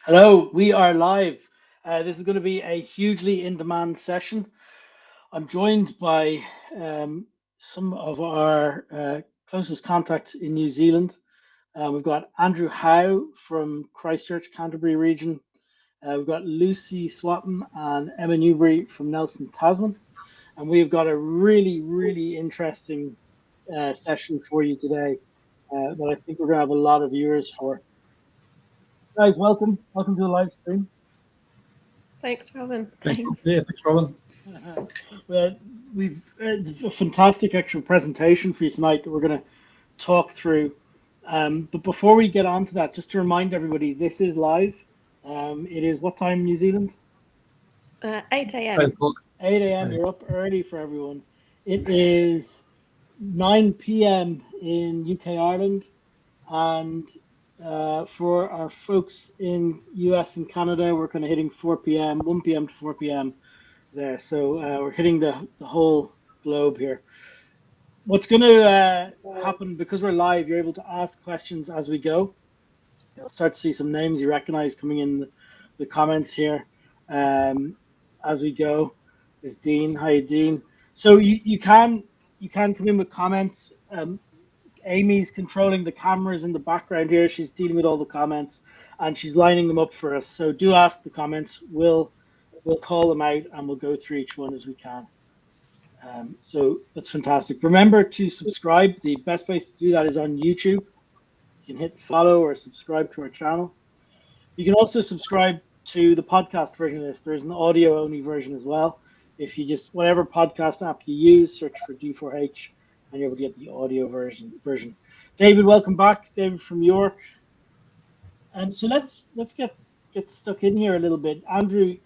Hello, we are live. This is going to be a hugely in-demand session. I'm joined by some of our closest contacts in New Zealand. We've got Andrew Howe from Christchurch, Canterbury region. We've got Luci, Swatton, and Emma Newbury from Nelson, Tasman. And we've got a really interesting session for you today that I think we're going to have a lot of viewers for. Guys, welcome to the live stream. Thanks, Robin. Thanks, Robin. Well, we've a fantastic actual presentation for you tonight that we're going to talk through. But before we get on to that, just to remind everybody, this is live. It is what time in New Zealand? 8 a.m. 8 a.m. You're up early for everyone. It is 9 p.m. in UK, Ireland, and for our folks in US and Canada, we're kind of hitting 4 p.m., 1 p.m. to 4 p.m. there. So we're hitting the whole globe here. What's going to happen, because we're live, you're able to ask questions as we go. You'll start to see some names you recognize coming in the comments here as we go. There's Dean. Hi, Dean. So you can come in with comments. Amy's controlling the cameras in the background here. She's dealing with all the comments and she's lining them up for us. So do ask the comments. We'll call them out and we'll go through each one as we can. So that's fantastic. Remember to subscribe. The best place to do that is on YouTube. You can hit follow or subscribe to our channel. You can also subscribe to the podcast version of this. There's an audio only version as well. If you just, whatever podcast app you use, search for D4H. And you're able to get the audio version. David, welcome back. David from York. So let's get stuck in here a little bit. Andrew,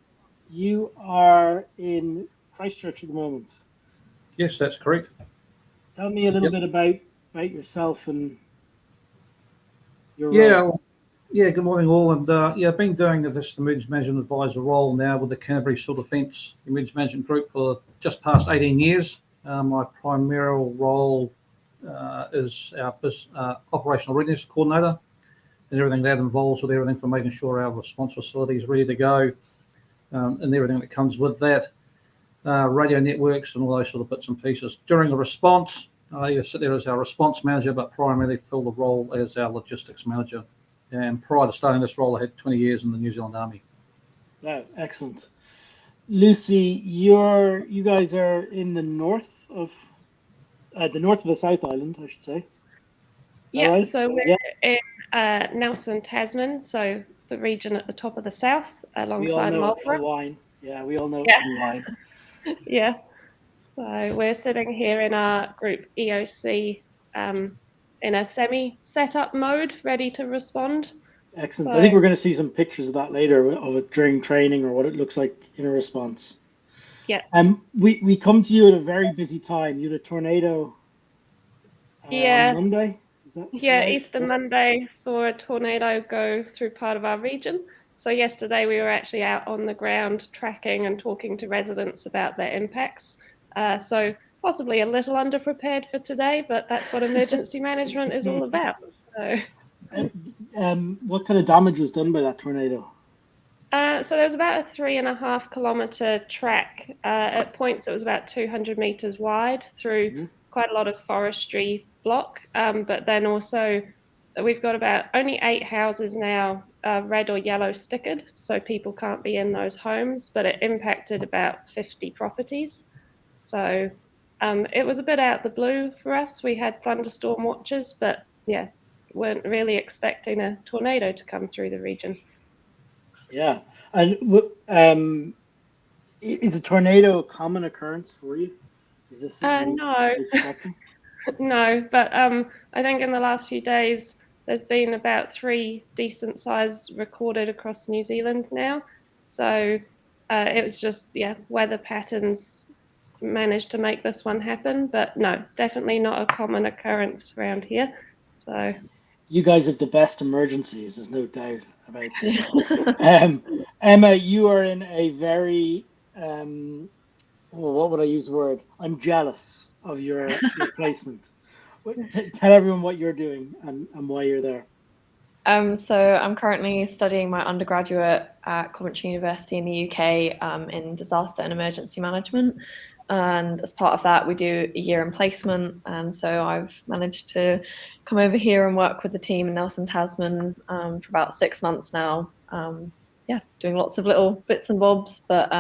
you are in Christchurch at the moment. Yes, that's correct. Tell me a little bit about yourself and your role. Good morning all. And I've been doing this emergency management advisor role now with the Canterbury Civil Defence Emergency Management Group for just past 18 years. My primary role is our operational readiness coordinator, and everything that involves with everything from making sure our response facility is ready to go and everything that comes with that, radio networks and all those sort of bits and pieces. During the response, I sit there as our response manager, but primarily fill the role as our logistics manager. And prior to starting this role, I had 20 years in the New Zealand Army. Wow, excellent. Luci, you guys are in the north of the South Island, I should say. Yeah, right? So we're in Nelson, Tasman, so the region at the top of the south, alongside Marlborough. Wine. Yeah, we all know wine. Yeah. So we're sitting here in our group EOC in a semi-setup mode, ready to respond. Excellent. I think we're going to see some pictures of that later, of it during training or what it looks like in a response. Yeah. We come to you at a very busy time. You had a tornado on Monday. Is that right? Easter Monday saw a tornado go through part of our region. So yesterday we were actually out on the ground tracking and talking to residents about their impacts. So possibly a little underprepared for today, but that's what emergency management is all about. So. What kind of damage was done by that tornado? So there was about a 3.5 kilometre track. At points it was about 200 metres wide through quite a lot of forestry block. But then also we've got about only 8 houses now red or yellow stickered, so people can't be in those homes, but it impacted about 50 properties. So it was a bit out the blue for us. We had thunderstorm watches, but weren't really expecting a tornado to come through the region. Yeah, and is a tornado a common occurrence for you? Is this no, no, but I think in the last few days there's been about 3 decent size recorded across New Zealand now. So it was just weather patterns managed to make this one happen, but no, definitely not a common occurrence around here. So. You guys have the best emergencies, there's no doubt about this. Emma, you are in a very, what would I use the word? I'm jealous of your placement. Tell everyone what you're doing and why you're there. So I'm currently studying my undergraduate at Coventry University in the UK in disaster and emergency management. And as part of that, we do a year in placement. And so I've managed to come over here and work with the team in Nelson, Tasman for about 6 months now. Yeah, doing lots of little bits and bobs, but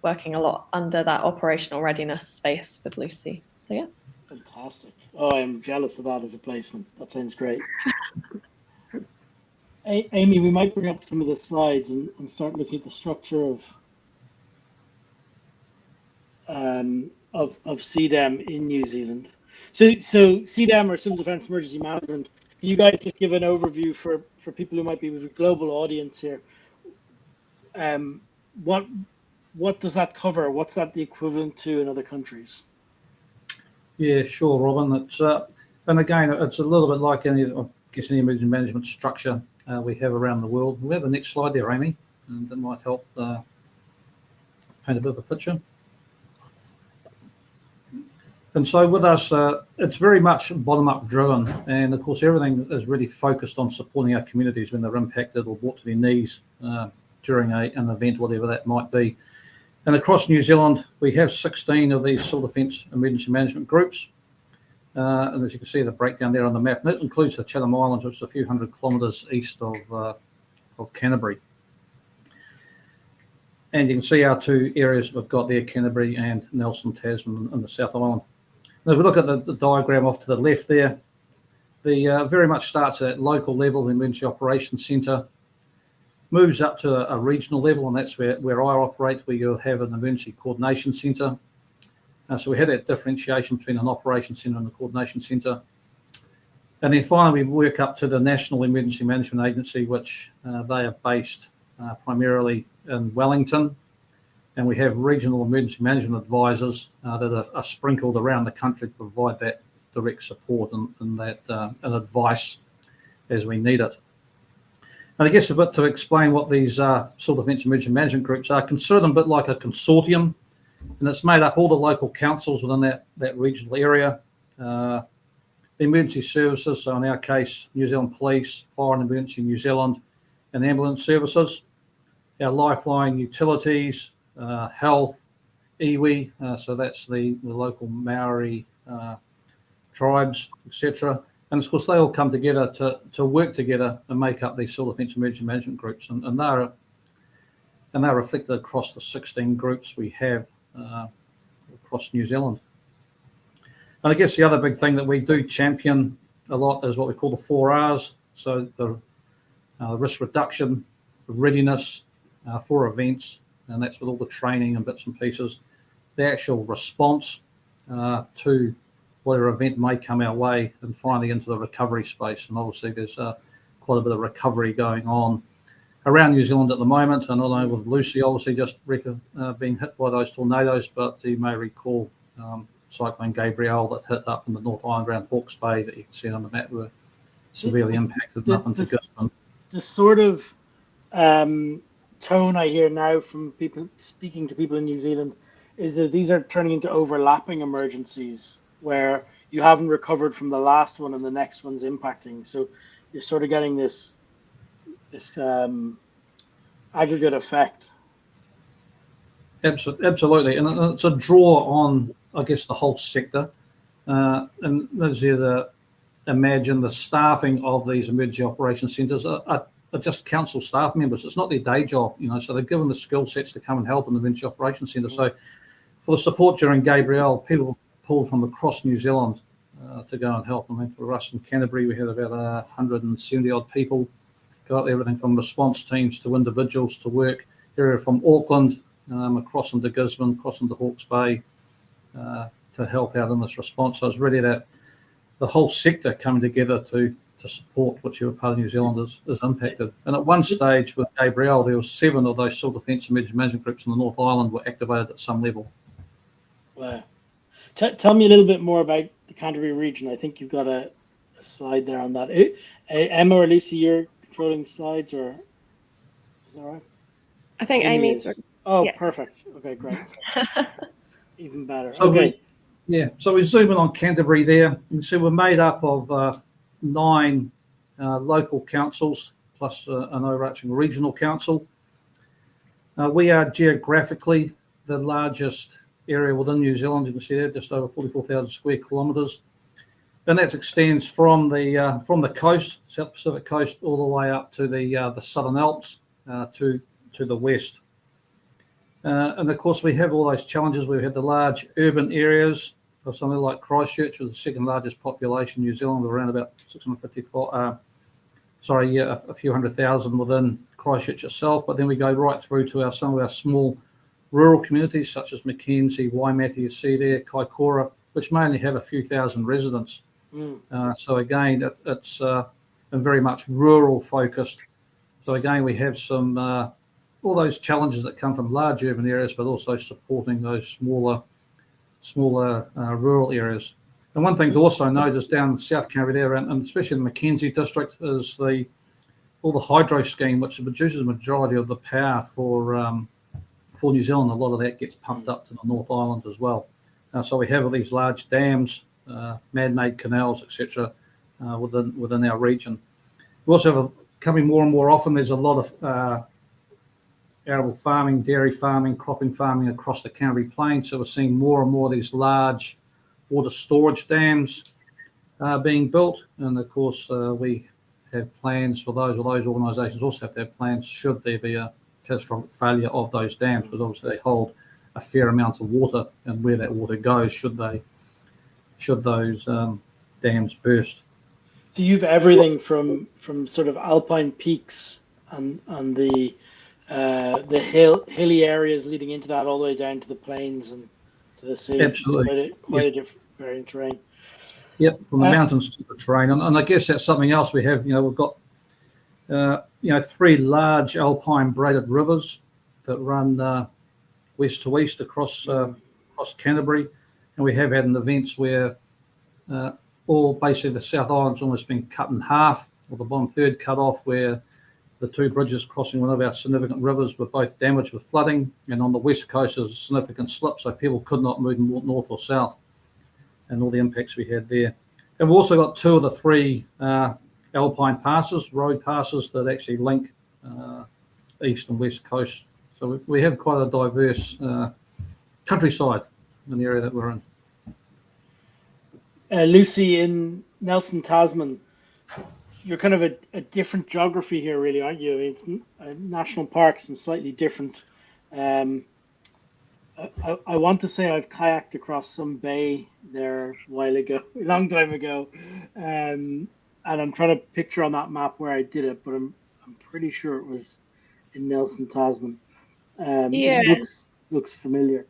working a lot under that operational readiness space with Luci. So yeah. Fantastic. Oh, I'm jealous of that as a placement. That sounds great. Amy, we might bring up some of the slides and start looking at the structure of CDEM in New Zealand. So CDEM, or Civil Defence Emergency Management, can you guys just give an overview for people who might be with a global audience here? What does that cover? What's that the equivalent to in other countries? Yeah, sure, Robin. It's and again, it's a little bit like any emergency management structure we have around the world. We have the next slide there, Amy, and that might help paint a bit of a picture. And so with us, it's very much bottom-up driven, and of course everything is really focused on supporting our communities when they're impacted or brought to their knees during an event, whatever that might be. And across New Zealand, we have 16 of these civil defence emergency management groups. And as you can see, the breakdown there on the map, and that includes the Chatham Islands, which is a few hundred kilometres east of Canterbury. And you can see our two areas we've got there, Canterbury and Nelson, Tasman, in the South Island. Now, if we look at the diagram off to the left there, the very much starts at local level, the Emergency Operations Centre, moves up to a regional level, and that's where I operate, where you'll have an Emergency Coordination Centre. So we have that differentiation between an Operations Centre and a Coordination Centre. And then finally, we work up to the National Emergency Management Agency, which they are based primarily in Wellington. And we have regional emergency management advisors that are sprinkled around the country to provide that direct support and that and advice as we need it. And I guess a bit to explain what these civil defence emergency management groups are, consider them a bit like a consortium, and it's made up all the local councils within that regional area, the emergency services, so in our case, New Zealand Police, Fire and Emergency New Zealand, and ambulance services, our lifeline utilities, health, iwi, so that's the local Maori tribes, etc. And of course, they all come together to work together and make up these civil defence emergency management groups, and they're reflected across the 16 groups we have across New Zealand. And I guess the other big thing that we do champion a lot is what we call the 4 Rs. So the risk reduction, the readiness for events, and that's with all the training and bits and pieces, the actual response to whatever event may come our way, and finally into the recovery space. And obviously there's quite a bit of recovery going on around New Zealand at the moment, and not only with Luci obviously just being hit by those tornadoes, but you may recall Cyclone Gabrielle that hit up in the North Island around Hawke's Bay that you can see on the map were severely impacted up into Gisborne. The sort of tone I hear now from people speaking to people in New Zealand is that these are turning into overlapping emergencies where you haven't recovered from the last one and the next one's impacting. So you're sort of getting this aggregate effect. Absolutely, and it's a draw on, I guess, the whole sector. And as you imagine, the staffing of these emergency operations centres are just council staff members. It's not their day job, so they're given the skill sets to come and help in the emergency operations centre. So for the support during Gabrielle, people pulled from across New Zealand to go and help. I mean, for us in Canterbury, we had about 170 odd people go up, everything from response teams to individuals to work area from Auckland across into Gisborne, across into Hawke's Bay to help out in this response. So it's really that the whole sector coming together to support whichever part of New Zealand is impacted. And at one stage with Gabrielle, there were 7 of those civil defence emergency management groups in the North Island were activated at some level. Wow. Tell me a little bit more about the Canterbury region. I think you've got a slide there on that. Emma or Luci, you're controlling slides, or is that right? I think Amy's. Oh, yeah. Perfect. Okay, great. Even better. So okay. So we zoom in on Canterbury there. You can see we're made up of 9 local councils, plus an overarching regional council. We are geographically the largest area within New Zealand. You can see there, just over 44,000 square kilometres. And that extends from the coast, South Pacific coast, all the way up to the Southern Alps to the west. And of course, we have all those challenges. We have the large urban areas of something like Christchurch, with the second largest population in New Zealand, around about 654. A few 100,000 within Christchurch itself. But then we go right through to some of our small rural communities, such as Mackenzie, Waimate, you see there, Kaikoura, which mainly have a few thousand residents. So again, it's very much rural focused. So again, we have some all those challenges that come from large urban areas, but also supporting those smaller rural areas. And one thing to also notice down South Canterbury there, and especially in the Mackenzie district, is all the hydro scheme, which produces the majority of the power for New Zealand. A lot of that gets pumped up to the North Island as well. So we have all these large dams, man-made canals, etc., within our region. We also have coming more and more often. There's a lot of arable farming, dairy farming, cropping farming across the Canterbury Plains. So we're seeing more and more of these large water storage dams being built. And of course, we have plans for those, or those organisations also have to have plans should there be a catastrophic failure of those dams, because obviously they hold a fair amount of water, and where that water goes should those dams burst. So you've everything from sort of alpine peaks and the hilly areas leading into that, all the way down to the plains and to the sea. Absolutely. It's quite a different varying terrain. Yep, from the mountains to the terrain, and I guess that's something else we have. We've got 3 large alpine braided rivers that run west to east across Canterbury, and we have had events where all basically the South Island's almost been cut in half, or the bottom third cut off, where the 2 bridges crossing one of our significant rivers were both damaged with flooding, and on the west coast there was a significant slip, so people could not move north or south, and all the impacts we had there. And we've also got 2 of the 3 alpine passes, road passes, that actually link east and west coast. So we have quite a diverse countryside in the area that we're in. Luci, in Nelson, Tasman, you're kind of a different geography here, really, aren't you? It's national parks and slightly different. I want to say I've kayaked across some bay there a long time ago, and I'm trying to picture on that map where I did it, but I'm pretty sure it was in Nelson, Tasman. It looks familiar.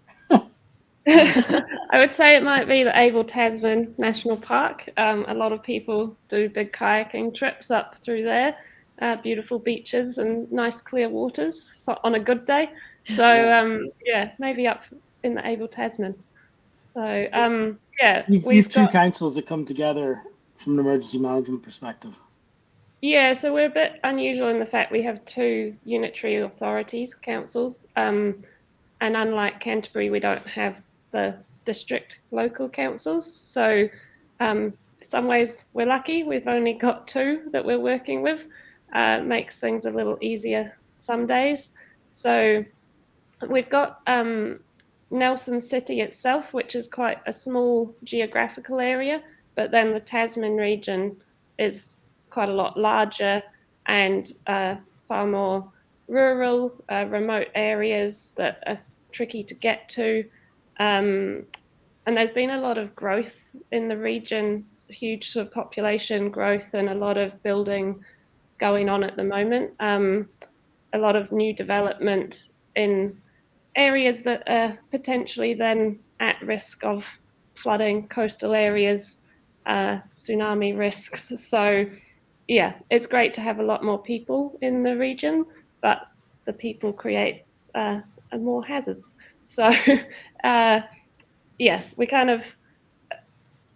I would say it might be the Abel Tasman National Park. A lot of people do big kayaking trips up through there. Beautiful beaches and nice clear waters on a good day. So maybe up in the Abel Tasman. So we've 2 councils that come together from an emergency management perspective. Yeah, so we're a bit unusual in the fact we have 2 unitary authorities, councils, and unlike Canterbury, we don't have the district local councils. So in some ways we're lucky. We've only got 2 that we're working with. Makes things a little easier some days. So we've got Nelson City itself, which is quite a small geographical area, but then the Tasman region is quite a lot larger and far more rural, remote areas that are tricky to get to. And there's been a lot of growth in the region, huge sort of population growth and a lot of building going on at the moment. A lot of new development in areas that are potentially then at risk of flooding, coastal areas, tsunami risks. So yeah, it's great to have a lot more people in the region, but the people create more hazards. So we kind of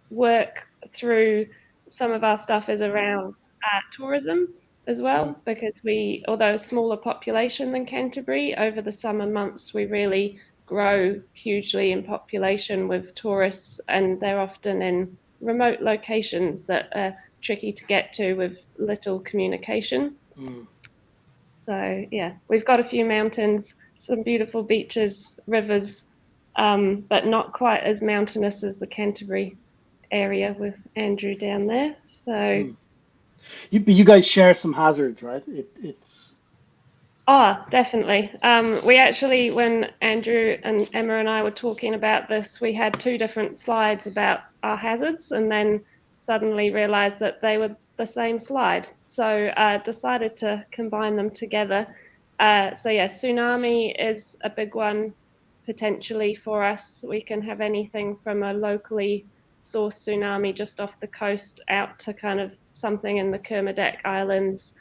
work through, some of our stuff is around tourism as well, because although a smaller population than Canterbury, over the summer months we really grow hugely in population with tourists, and they're often in remote locations that are tricky to get to with little communication. Mm. So yeah, we've got a few mountains, some beautiful beaches, rivers, but not quite as mountainous as the Canterbury area with Andrew down there. So You guys share some hazards, right? It's definitely. We actually, when Andrew and Emma and I were talking about this, we had two different slides about our hazards, and then suddenly realized that they were the same slide. So decided to combine them together. So yeah, tsunami is a big one potentially for us. We can have anything from a locally sourced tsunami just off the coast out to kind of something in the Kermadec Islands.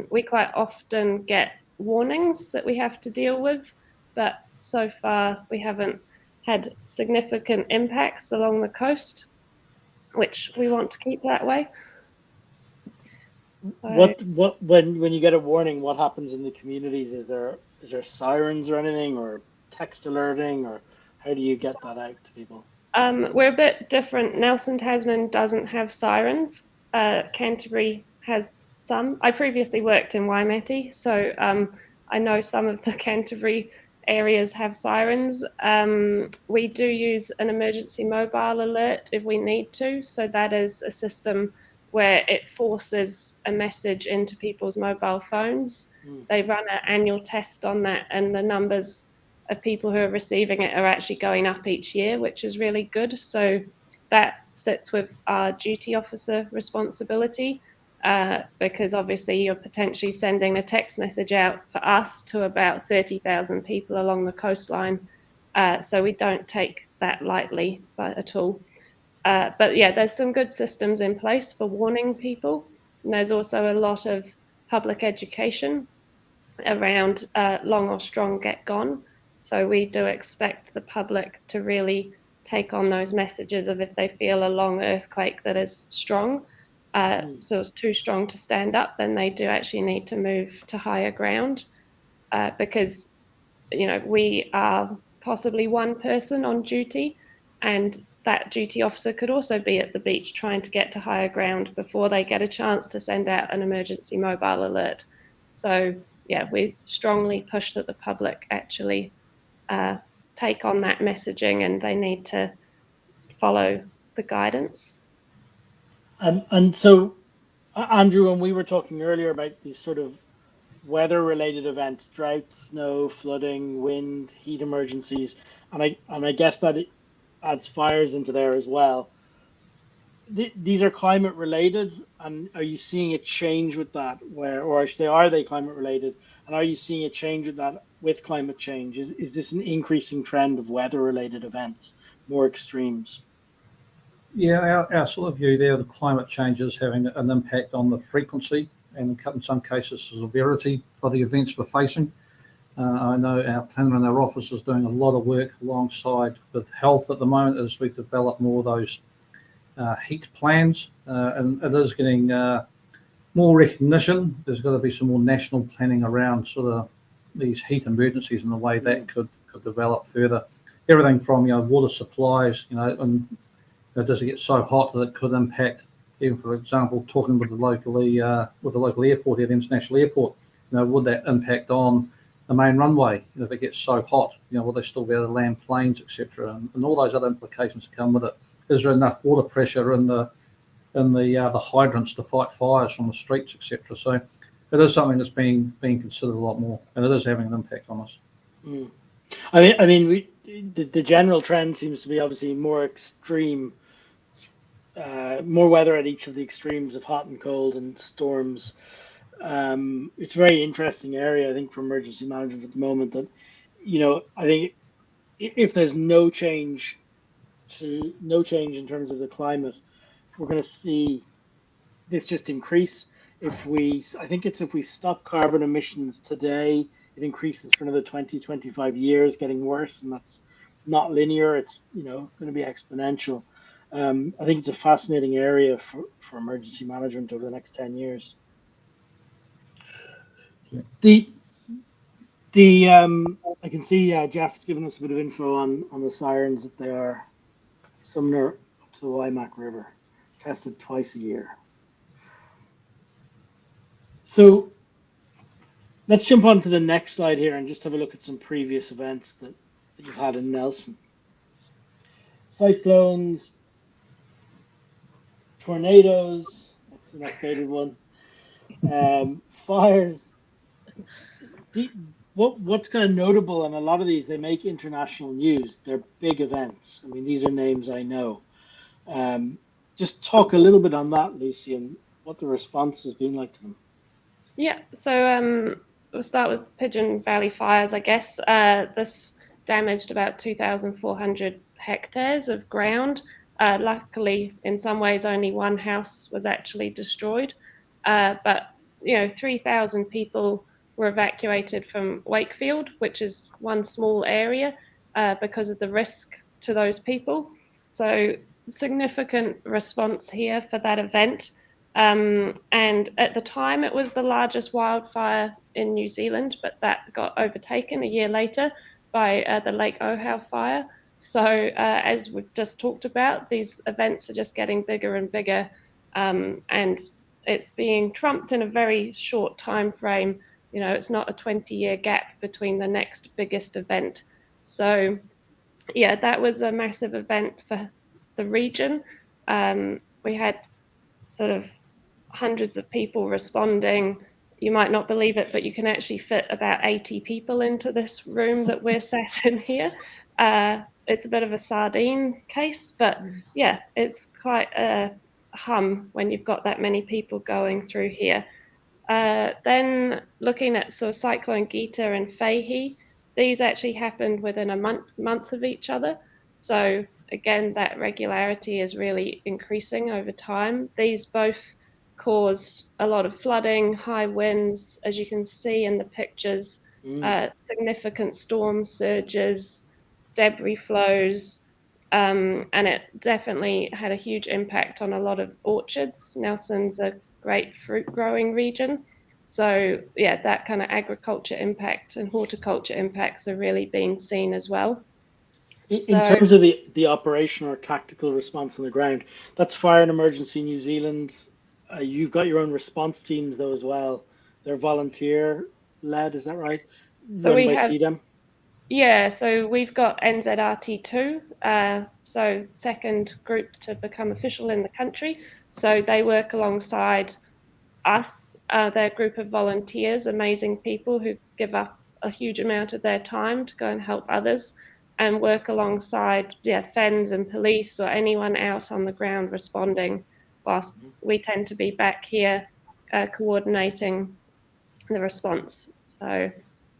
We quite often get warnings that we have to deal with, but so far we haven't had significant impacts along the coast, which we want to keep that way. what when you get a warning, what happens in the communities? Is there sirens or anything, or text alerting, or how do you get that out to people? We're a bit different. Nelson Tasman doesn't have sirens. Canterbury has some. I previously worked in Waimate, so I know some of the Canterbury areas have sirens. We do use an emergency mobile alert if we need to. So that is a system where it forces a message into people's mobile phones. They run an annual test on that, and the numbers of people who are receiving it are actually going up each year, which is really good. So that sits with our duty officer responsibility, because obviously you're potentially sending a text message out for us to about 30,000 people along the coastline. So we don't take that lightly at all. But yeah, there's some good systems in place for warning people. And there's also a lot of public education around long or strong get gone. So we do expect the public to really take on those messages of if they feel a long earthquake that is strong, so it's too strong to stand up, then they do actually need to move to higher ground, because we are possibly one person on duty, and that duty officer could also be at the beach trying to get to higher ground before they get a chance to send out an emergency mobile alert. So yeah, we strongly push that the public actually take on that messaging, and they need to follow the guidance. And so, Andrew, when we were talking earlier about these sort of weather-related events, drought, snow, flooding, wind, heat emergencies, and I guess that it adds fires into there as well. These are climate related, and are you seeing a change with that? Or I should say, are they climate related? And are you seeing a change with that with climate change? Is this an increasing trend of weather related events, more extremes? Yeah, our sort of view there, the climate change is having an impact on the frequency and in some cases the severity of the events we're facing. I know our planner and our office is doing a lot of work alongside with health at the moment as we develop more of those heat plans, and it is getting more recognition. There's got to be some more national planning around sort of these heat emergencies and the way that could develop further. Everything from water supplies, and does it get so hot that it could impact, even for example, talking with the local airport here, the international airport, would that impact on the main runway? If it gets so hot, will they still be able to land planes, etc., and all those other implications that come with it. Is there enough water pressure in the hydrants to fight fires from the streets, etc.? So it is something that's being considered a lot more, and it is having an impact on us. I mean, the general trend seems to be obviously more extreme, more weather at each of the extremes of hot and cold and storms. It's a very interesting area, I think, for emergency management at the moment. That, I think if there's no change in terms of the climate, we're going to see this just increase. If we stop carbon emissions today, it increases for another 20-25 years, getting worse, and that's not linear. It's going to be exponential. I think it's a fascinating area for emergency management over the next 10 years. I can see Jeff's given us a bit of info on the sirens, that they are similar up to the Waimak River, tested twice a year. So let's jump on to the next slide here and just have a look at some previous events that you've had in Nelson. Cyclones, tornadoes, that's an updated one. Fires. What's kind of notable in a lot of these, they make international news. They're big events. I mean, these are names I know. Just talk a little bit on that, Luci, and what the response has been like to them. Yeah, so we'll start with Pigeon Valley fires, I guess. This damaged about 2,400 hectares of ground. Luckily, in some ways, only one house was actually destroyed. But, 3,000 people were evacuated from Wakefield, which is one small area, because of the risk to those people. So significant response here for that event. And at the time, it was the largest wildfire in New Zealand, but that got overtaken a year later by the Lake Howe fire. So as we've just talked about, these events are just getting bigger and bigger, and it's being trumped in a very short time frame. It's not a 20-year gap between the next biggest event. So yeah, that was a massive event for the region. We had sort of hundreds of people responding. You might not believe it, but you can actually fit about 80 people into this room that we're sat in here. It's a bit of a sardine case, but yeah, it's quite a hum when you've got that many people going through here. Then looking at Cyclone Gita and Fahey, these actually happened within a month of each other. So again, that regularity is really increasing over time. These both caused a lot of flooding, high winds, as you can see in the pictures, significant storm surges, debris flows, and it definitely had a huge impact on a lot of orchards. Nelson's a great fruit growing region. So yeah, that kind of agriculture impact and horticulture impacts are really being seen as well. In terms of the operational or tactical response on the ground, that's Fire and Emergency New Zealand. You've got your own response teams though as well. They're volunteer led, is that right? Run by CDEM? Yeah, so we've got NZRT2, so second group to become official in the country. So they work alongside us. They're a group of volunteers, amazing people who give up a huge amount of their time to go and help others and work alongside FENS and police or anyone out on the ground responding, whilst we tend to be back here coordinating the response. So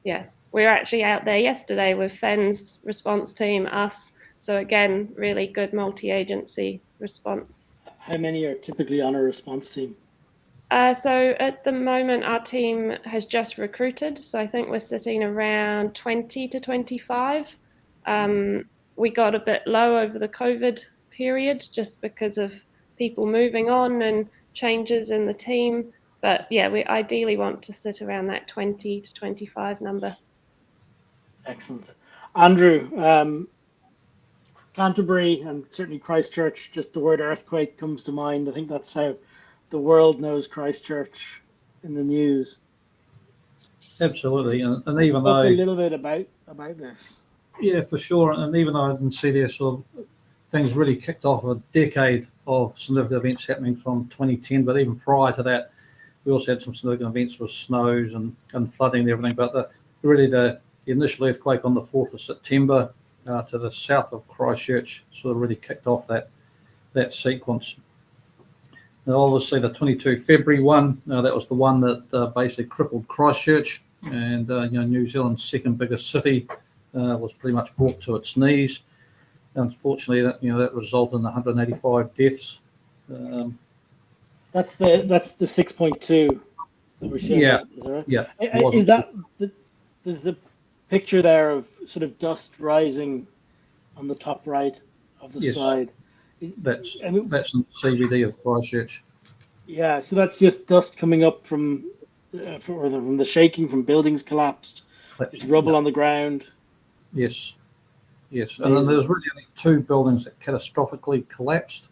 yeah, we were actually out there yesterday with FENS response team, us. So again, really good multi-agency response. How many are typically on a response team? So at the moment, our team has just recruited. So I think we're sitting around 20 to 25. We got a bit low over the COVID period just because of people moving on and changes in the team. But yeah, we ideally want to sit around that 20 to 25 number. Excellent. Andrew, Canterbury and certainly Christchurch, just the word earthquake comes to mind. I think that's how the world knows Christchurch in the news. Absolutely, and even Talk though a little bit about this. Yeah, for sure, and even though I didn't see there, sort of things really kicked off a decade of significant events happening from 2010, but even prior to that, we also had some significant events with snows and flooding and everything. But the initial earthquake on the 4th of September to the south of Christchurch sort of really kicked off that sequence. Now, obviously, the 22 February one, that was the one that basically crippled Christchurch, and New Zealand's second biggest city was pretty much brought to its knees. Unfortunately, that resulted in 185 deaths. That's the 6.2 that we're seeing. Yeah, is that right? Yeah. Is that there's the picture there of sort of dust rising on the top right of the slide? That's in CBD of Christchurch. Yeah, so that's just dust coming up from the shaking from buildings collapsed. There's rubble on the ground. Yes. And then there was really only 2 buildings that catastrophically collapsed.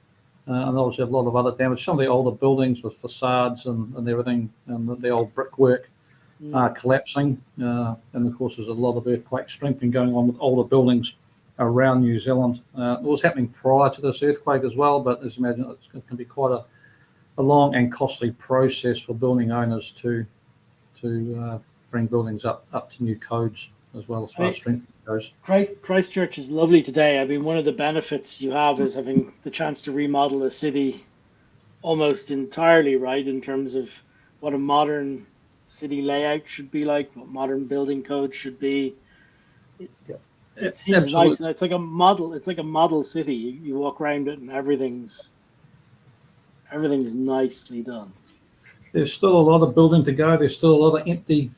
and obviously a lot of other damage. Some of the older buildings with facades and everything, and the old brickwork are collapsing. And of course, there's a lot of earthquake strengthening going on with older buildings around New Zealand. It was happening prior to this earthquake as well, but as you imagine, it can be quite a long and costly process for building owners to bring buildings up to new codes as well as far as strength goes. Christchurch is lovely today. I mean, one of the benefits you have is having the chance to remodel a city almost entirely, right, in terms of what a modern city layout should be like, what modern building code should be. It seems Absolutely nice. It's like a model. It's like a model city. You walk around it and everything's nicely done. There's still a lot of building to go. There's still a lot of empty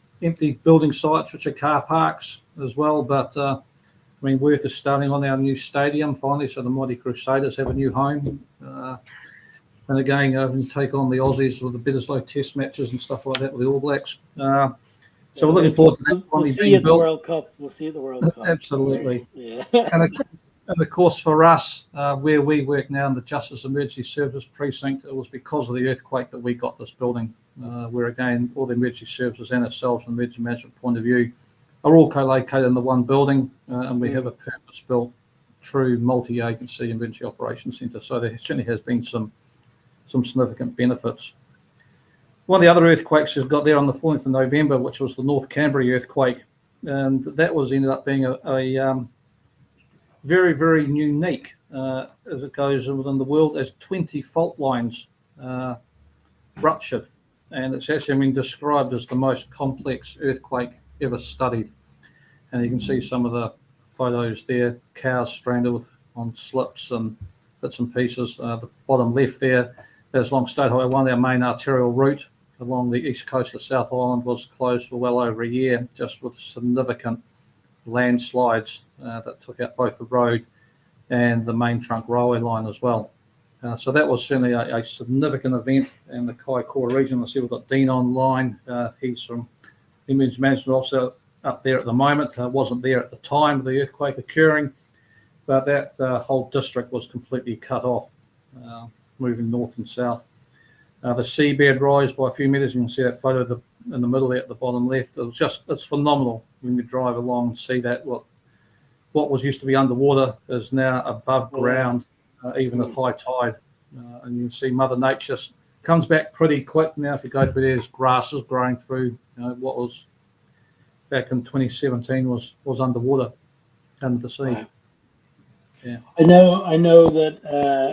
building sites, which are car parks as well. But I mean, work is starting on our new stadium finally, so the Mighty Crusaders have a new home. And again, we take on the Aussies with the Bidderslow Test matches and stuff like that with the All Blacks. So we're looking forward to that. We'll see at the World Cup. We'll see at the World Cup. Absolutely. Yeah. And of course, for us, where we work now in the Justice Emergency Services Precinct, it was because of the earthquake that we got this building, where again, all the emergency services and ourselves from an emergency management point of view are all co-located in the one building, and we have a purpose-built, true multi-agency emergency operations centre. So there certainly has been some significant benefits. One of the other earthquakes has got there on the 14th of November, which was the North Canterbury earthquake, and that ended up being a very, very unique as it goes within the world, as 20 fault lines ruptured, and it's actually been described as the most complex earthquake ever studied. And you can see some of the photos there, cows stranded on slips and bits and pieces. The bottom left there, there's along State Highway 1, our main arterial route along the east coast of South Island was closed for well over a year, just with significant landslides that took out both the road and the main trunk railway line as well. So that was certainly a significant event in the Kaikoura region. I see we've got Dean online. He's from Emergency Management, also up there at the moment. Wasn't there at the time of the earthquake occurring, but that whole district was completely cut off, moving north and south. The seabed rise by a few metres. You can see that photo in the middle there at the bottom left. It's phenomenal when you drive along and see that what was used to be underwater is now above ground, even at high tide. And you can see Mother Nature comes back pretty quick now. If you go through, there's grasses growing through. What was back in 2017 was underwater under the sea. Wow. Yeah. I know that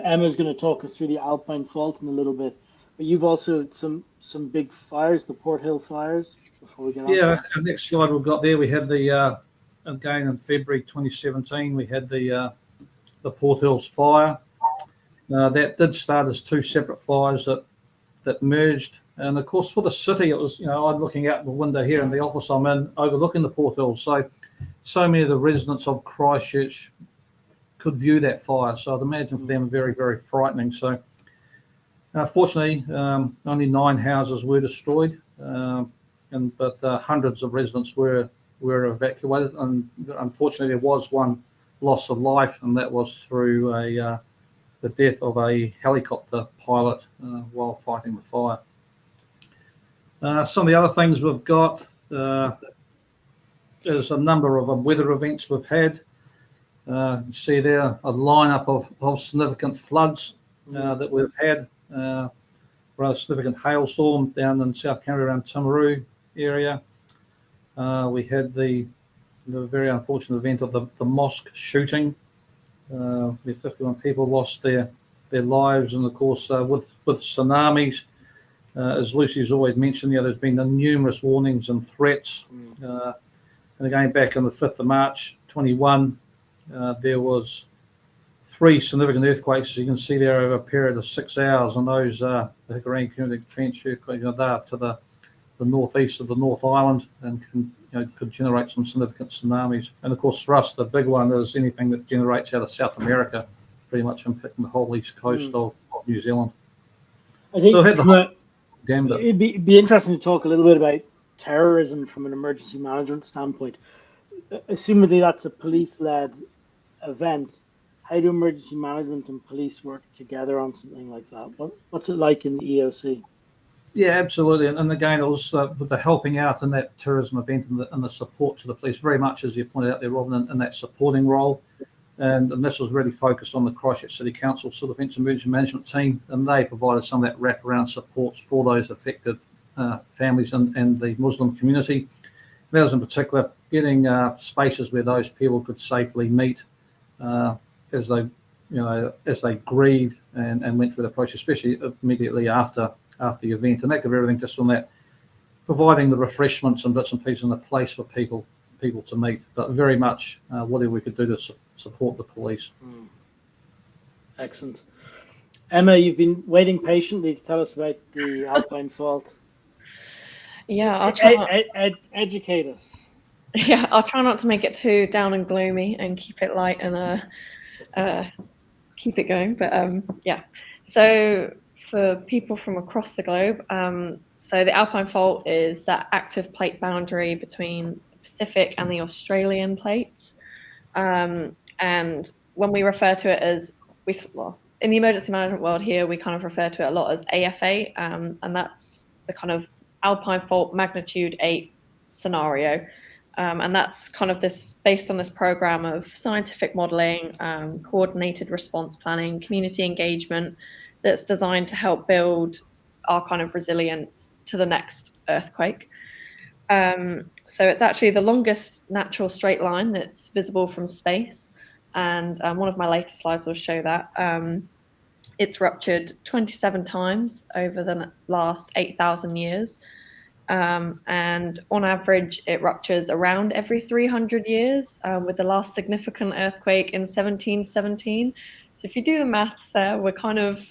Emma's going to talk us through the Alpine Fault in a little bit. But you've also some big fires, the Port Hill fires. Before we get on. Yeah, our next slide we've got there. We had the again in February 2017. We had the Port Hills fire. That did start as two separate fires that merged. And of course, for the city, it was I'm looking out the window here in the office I'm in, overlooking the Port Hills. So many of the residents of Christchurch could view that fire. So I'd imagine for them very, very frightening. So. Fortunately, only 9 houses were destroyed, but hundreds of residents were evacuated. And unfortunately, there was one loss of life, and that was through the death of a helicopter pilot while fighting the fire. Some of the other things we've got, there's a number of weather events we've had. You see there a lineup of significant floods that we've had. Rather significant hailstorm down in South Canterbury around Timaru area. We had the very unfortunate event of the mosque shooting, where 51 people lost their lives, and of course with tsunamis, as Luci's always mentioned, there's been numerous warnings and threats. And again, back on the 5th of March 21, there was 3 significant earthquakes, as you can see there, over a period of 6 hours, and those the Hickory Community Trench earthquake, they're up to the northeast of the North Island, and could generate some significant tsunamis. And of course, for us, the big one is anything that generates out of South America, pretty much impacting the whole east coast of New Zealand. I think it'd be interesting to talk a little bit about terrorism from an emergency management standpoint. Assumedly, that's a police-led event. how do emergency management and police work together on something like that? What's it like in the EOC? Yeah, absolutely. And again, it was with the helping out in that tourism event and the support to the police, very much as you pointed out there, Robin, in that supporting role. And this was really focused on the Christchurch City Council sort of events emergency management team, and they provided some of that wraparound supports for those affected families and the Muslim community. That was in particular getting spaces where those people could safely meet as they grieved and went through the process, especially immediately after the event. And that could be everything just from that, providing the refreshments and bits and pieces in a place for people to meet, but very much whatever we could do to support the police. Excellent. Emma, you've been waiting patiently to tell us about the Alpine Fault. Yeah, I'll try. Educate us. Yeah, I'll try not to make it too down and gloomy and keep it light and keep it going. But yeah, so for people from across the globe, so the Alpine Fault is that active plate boundary between the Pacific and the Australian plates. And when we refer to it as, in the emergency management world here, we kind of refer to it a lot as AFA, and that's the kind of Alpine Fault magnitude 8 scenario. And that's kind of based on this program of scientific modeling, coordinated response planning, community engagement, that's designed to help build our kind of resilience to the next earthquake. So it's actually the longest natural straight line that's visible from space. And one of my later slides will show that. It's ruptured 27 times over the last 8,000 years. And on average, it ruptures around every 300 years, with the last significant earthquake in 1717. So if you do the maths there, we're kind of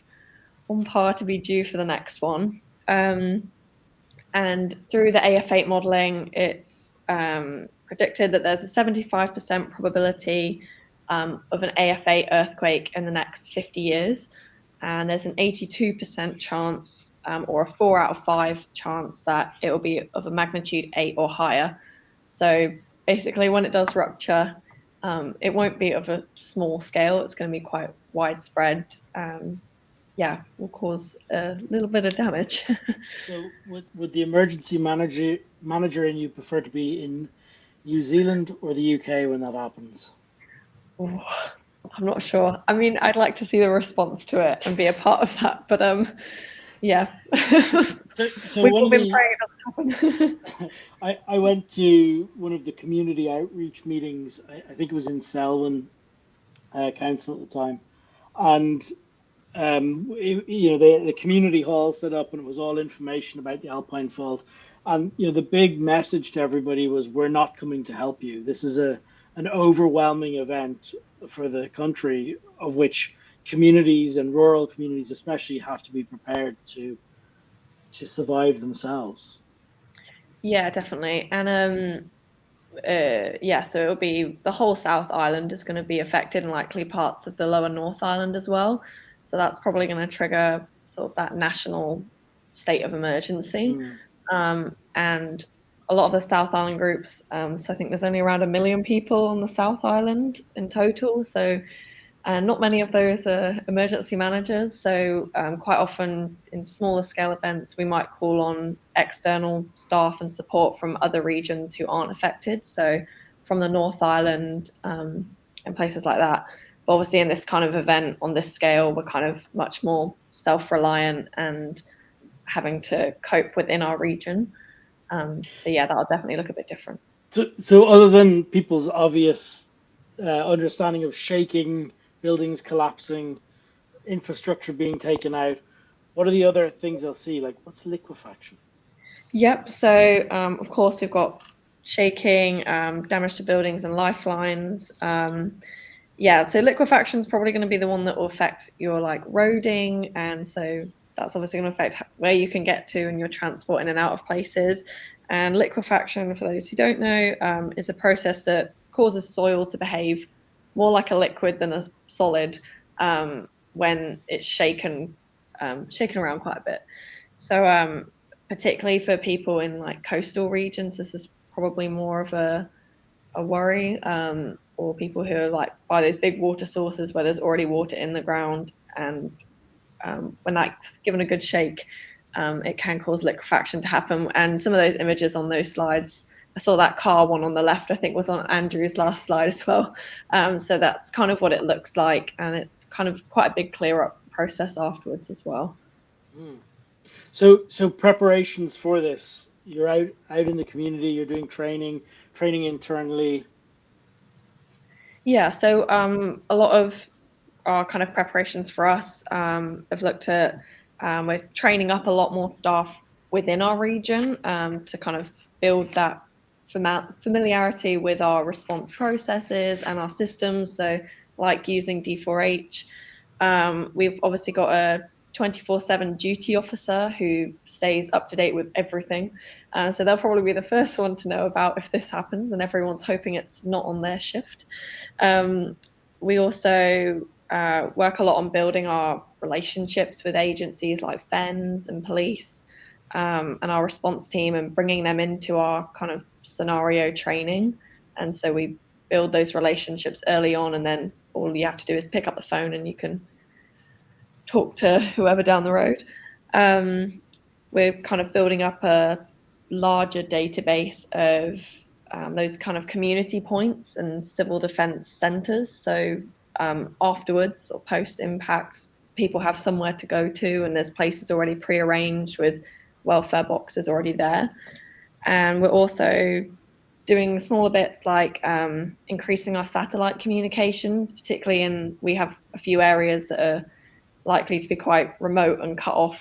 on par to be due for the next one. And through the AF8 modeling, it's predicted that there's a 75% probability of an AF8 earthquake in the next 50 years. And there's an 82% chance, or a 4 out of 5 chance that it will be of a magnitude 8 or higher. So basically, when it does rupture, it won't be of a small scale. It's going to be quite widespread. Yeah, will cause a little bit of damage. So would the emergency manager and you prefer to be in New Zealand or the UK when that happens? Oh, I'm not sure. I mean, I'd like to see the response to it and be a part of that, but yeah. So We've all been praying it doesn't happen. I went to one of the community outreach meetings. I think it was in Selwyn Council at the time, and the community hall set up, and it was all information about the Alpine Fault. And the big message to everybody was, we're not coming to help you. This is an overwhelming event for the country, of which communities and rural communities especially have to be prepared to survive themselves. Yeah, definitely. And yeah, so it'll be the whole South Island is going to be affected, and likely parts of the lower North Island as well. So that's probably going to trigger sort of that national state of emergency. And a lot of the South Island groups, so I think there's only around 1 million people on the South Island in total. So not many of those are emergency managers. So quite often in smaller scale events, we might call on external staff and support from other regions who aren't affected. So from the North Island and places like that. But obviously in this kind of event on this scale, we're kind of much more self-reliant and having to cope within our region. So yeah, that'll definitely look a bit different. So other than people's obvious understanding of shaking, buildings collapsing, infrastructure being taken out, what are the other things they'll see? Like, what's liquefaction? Yep. So of course we've got shaking, damage to buildings and lifelines. Yeah, so liquefaction is probably going to be the one that will affect your roading, and so that's obviously going to affect where you can get to and your transport in and out of places. And liquefaction, for those who don't know, is a process that causes soil to behave more like a liquid than a solid when it's shaken around quite a bit. So particularly for people in coastal regions, this is probably more of a worry. or people who are like by those big water sources where there's already water in the ground, and when that's given a good shake, it can cause liquefaction to happen. And some of those images on those slides, I saw that car one on the left, I think was on Andrew's last slide as well. So that's kind of what it looks like, and it's kind of quite a big clear up process afterwards as well. So preparations for this, you're out in the community, you're doing training internally. Yeah, so a lot of our kind of preparations for us have looked at, we're training up a lot more staff within our region to kind of build that familiarity with our response processes and our systems. So like using D4H, we've obviously got a 24/7 duty officer who stays up to date with everything. So they'll probably be the first one to know about if this happens, and everyone's hoping it's not on their shift. We also work a lot on building our relationships with agencies like FENS and police, and our response team, and bringing them into our kind of scenario training. And so we build those relationships early on, and then all you have to do is pick up the phone and you can talk to whoever down the road. We're kind of building up a larger database of those kind of community points and civil defence centres. So afterwards or post impact, people have somewhere to go to, and there's places already pre-arranged with welfare boxes already there. And we're also doing smaller bits like increasing our satellite communications, particularly we have a few areas that are likely to be quite remote and cut off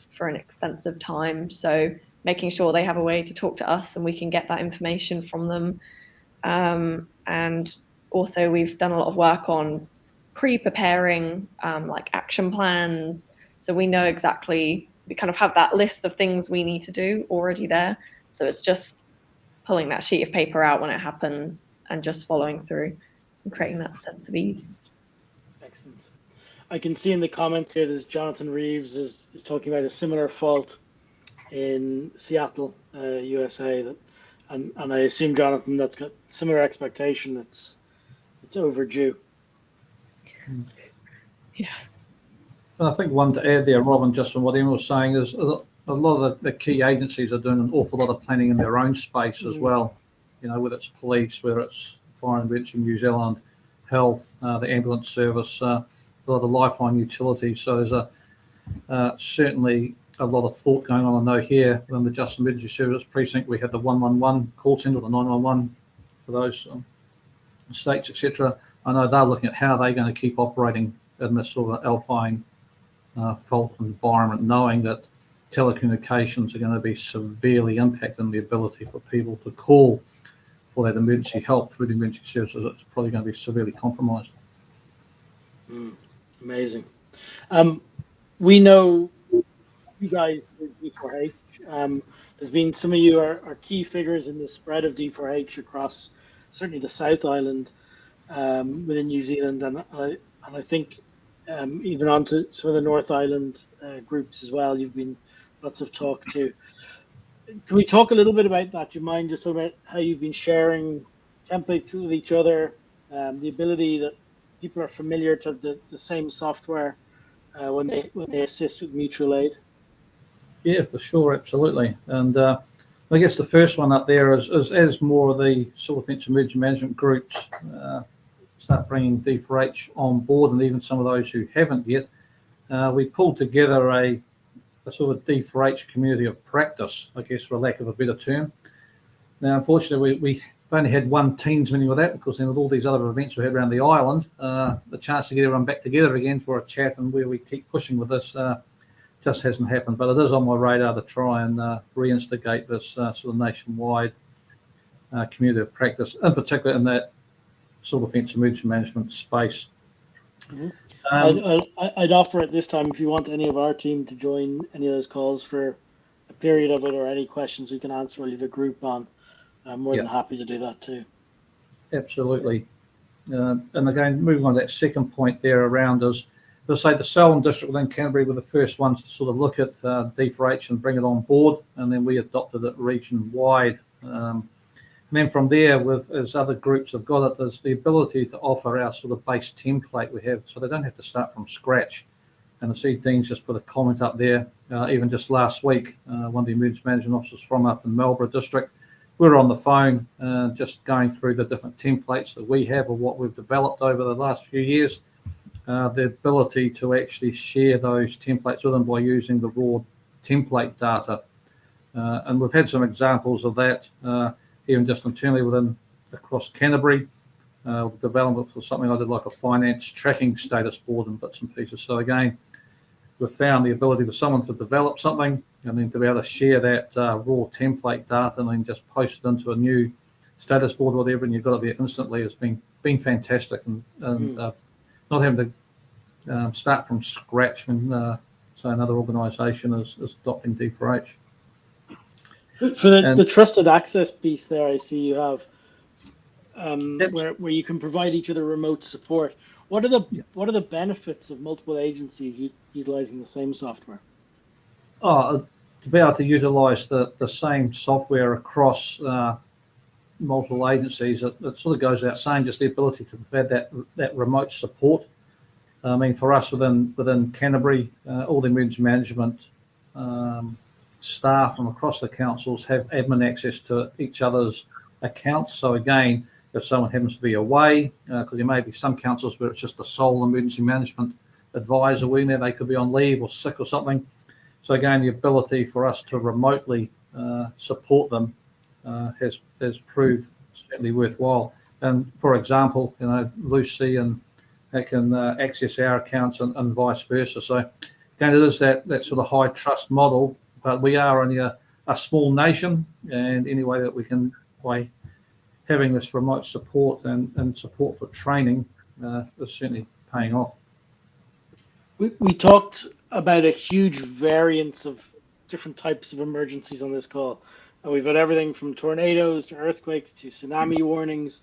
for an extensive time. So making sure they have a way to talk to us and we can get that information from them. And also we've done a lot of work on pre-preparing like action plans. So we know exactly, we kind of have that list of things we need to do already there. So it's just pulling that sheet of paper out when it happens and just following through and creating that sense of ease. Excellent. I can see in the comments here, there's Jonathan Reeves is talking about a similar fault in Seattle, USA. And I assume, Jonathan, that's got similar expectation. It's overdue. Yeah. And I think one to add there, Robin, just from what Emma was saying, is a lot of the key agencies are doing an awful lot of planning in their own space as well. You know, whether it's police, whether it's Fire and Emergency New Zealand, health, the ambulance service, a lot of lifeline utilities. So there's certainly a lot of thought going on. I know here within the Just Emergency Service Precinct, we have the 111 call centre, the 911 for those states, etc. I know they're looking at how they're going to keep operating in this sort of Alpine Fault environment, knowing that telecommunications are going to be severely impacted on the ability for people to call for that emergency help through the emergency services. It's probably going to be severely compromised. Amazing. We know you guys do D4H. There's been some of you are key figures in the spread of D4H across certainly the South Island within New Zealand, and I think even onto some of the North Island groups as well. You've been lots of talk to. Can we talk a little bit about that? Do you mind just talking about how you've been sharing templates with each other, the ability that people are familiar to the same software when they assist with mutual aid? Yeah, for sure, absolutely. And I guess the first one up there is as more of the civil defence emergency management groups start bringing D4H on board, and even some of those who haven't yet, we pulled together a sort of D4H community of practice, I guess, for lack of a better term. Now, unfortunately, we've only had one Teams meeting with that, because then with all these other events we had around the island, the chance to get everyone back together again for a chat and where we keep pushing with this just hasn't happened. But it is on my radar to try and reinstigate this sort of nationwide community of practice, in particular in that civil defence emergency management space. Mm-hmm. I'd offer at this time, if you want any of our team to join any of those calls for a period of it, or any questions we can answer or leave a group on, I'm more than happy to do that too. Absolutely. And again, moving on to that second point there around us, let's say the Selwyn district within Canterbury were the first ones to sort of look at D4H and bring it on board, and then we adopted it region-wide. then from there, as other groups have got it, there's the ability to offer our sort of base template we have, so they don't have to start from scratch. And I see Dean's just put a comment up there. Even just last week, one of the emergency management officers from up in Marlborough district, we were on the phone just going through the different templates that we have or what we've developed over the last few years. The ability to actually share those templates with them by using the raw template data. And we've had some examples of that, even just internally across Canterbury, development for something I did like a finance tracking status board and bits and pieces. So again, we've found the ability for someone to develop something and then to be able to share that raw template data and then just post it into a new status board or whatever, and you've got it there instantly, has been fantastic. And not having to start from scratch when say another organisation is adopting D4H. For the trusted access piece there, I see you have where you can provide each other remote support. What are the benefits of multiple agencies utilizing the same software? To be able to utilise the same software across multiple agencies, it sort of goes without saying, just the ability to provide that remote support. I mean, for us within Canterbury, all the emergency management staff from across the councils have admin access to each other's accounts. So again, if someone happens to be away, because there may be some councils where it's just a sole emergency management advisor in there, they could be on leave or sick or something. So again, the ability for us to remotely support them has proved certainly worthwhile. And for example, Luci and they can access our accounts and vice versa. So again, it is that sort of high trust model, but we are only a small nation, and any way that we can, by having this remote support and support for training, is certainly paying off. We talked about a huge variance of different types of emergencies on this call. And we've got everything from tornadoes to earthquakes to tsunami warnings.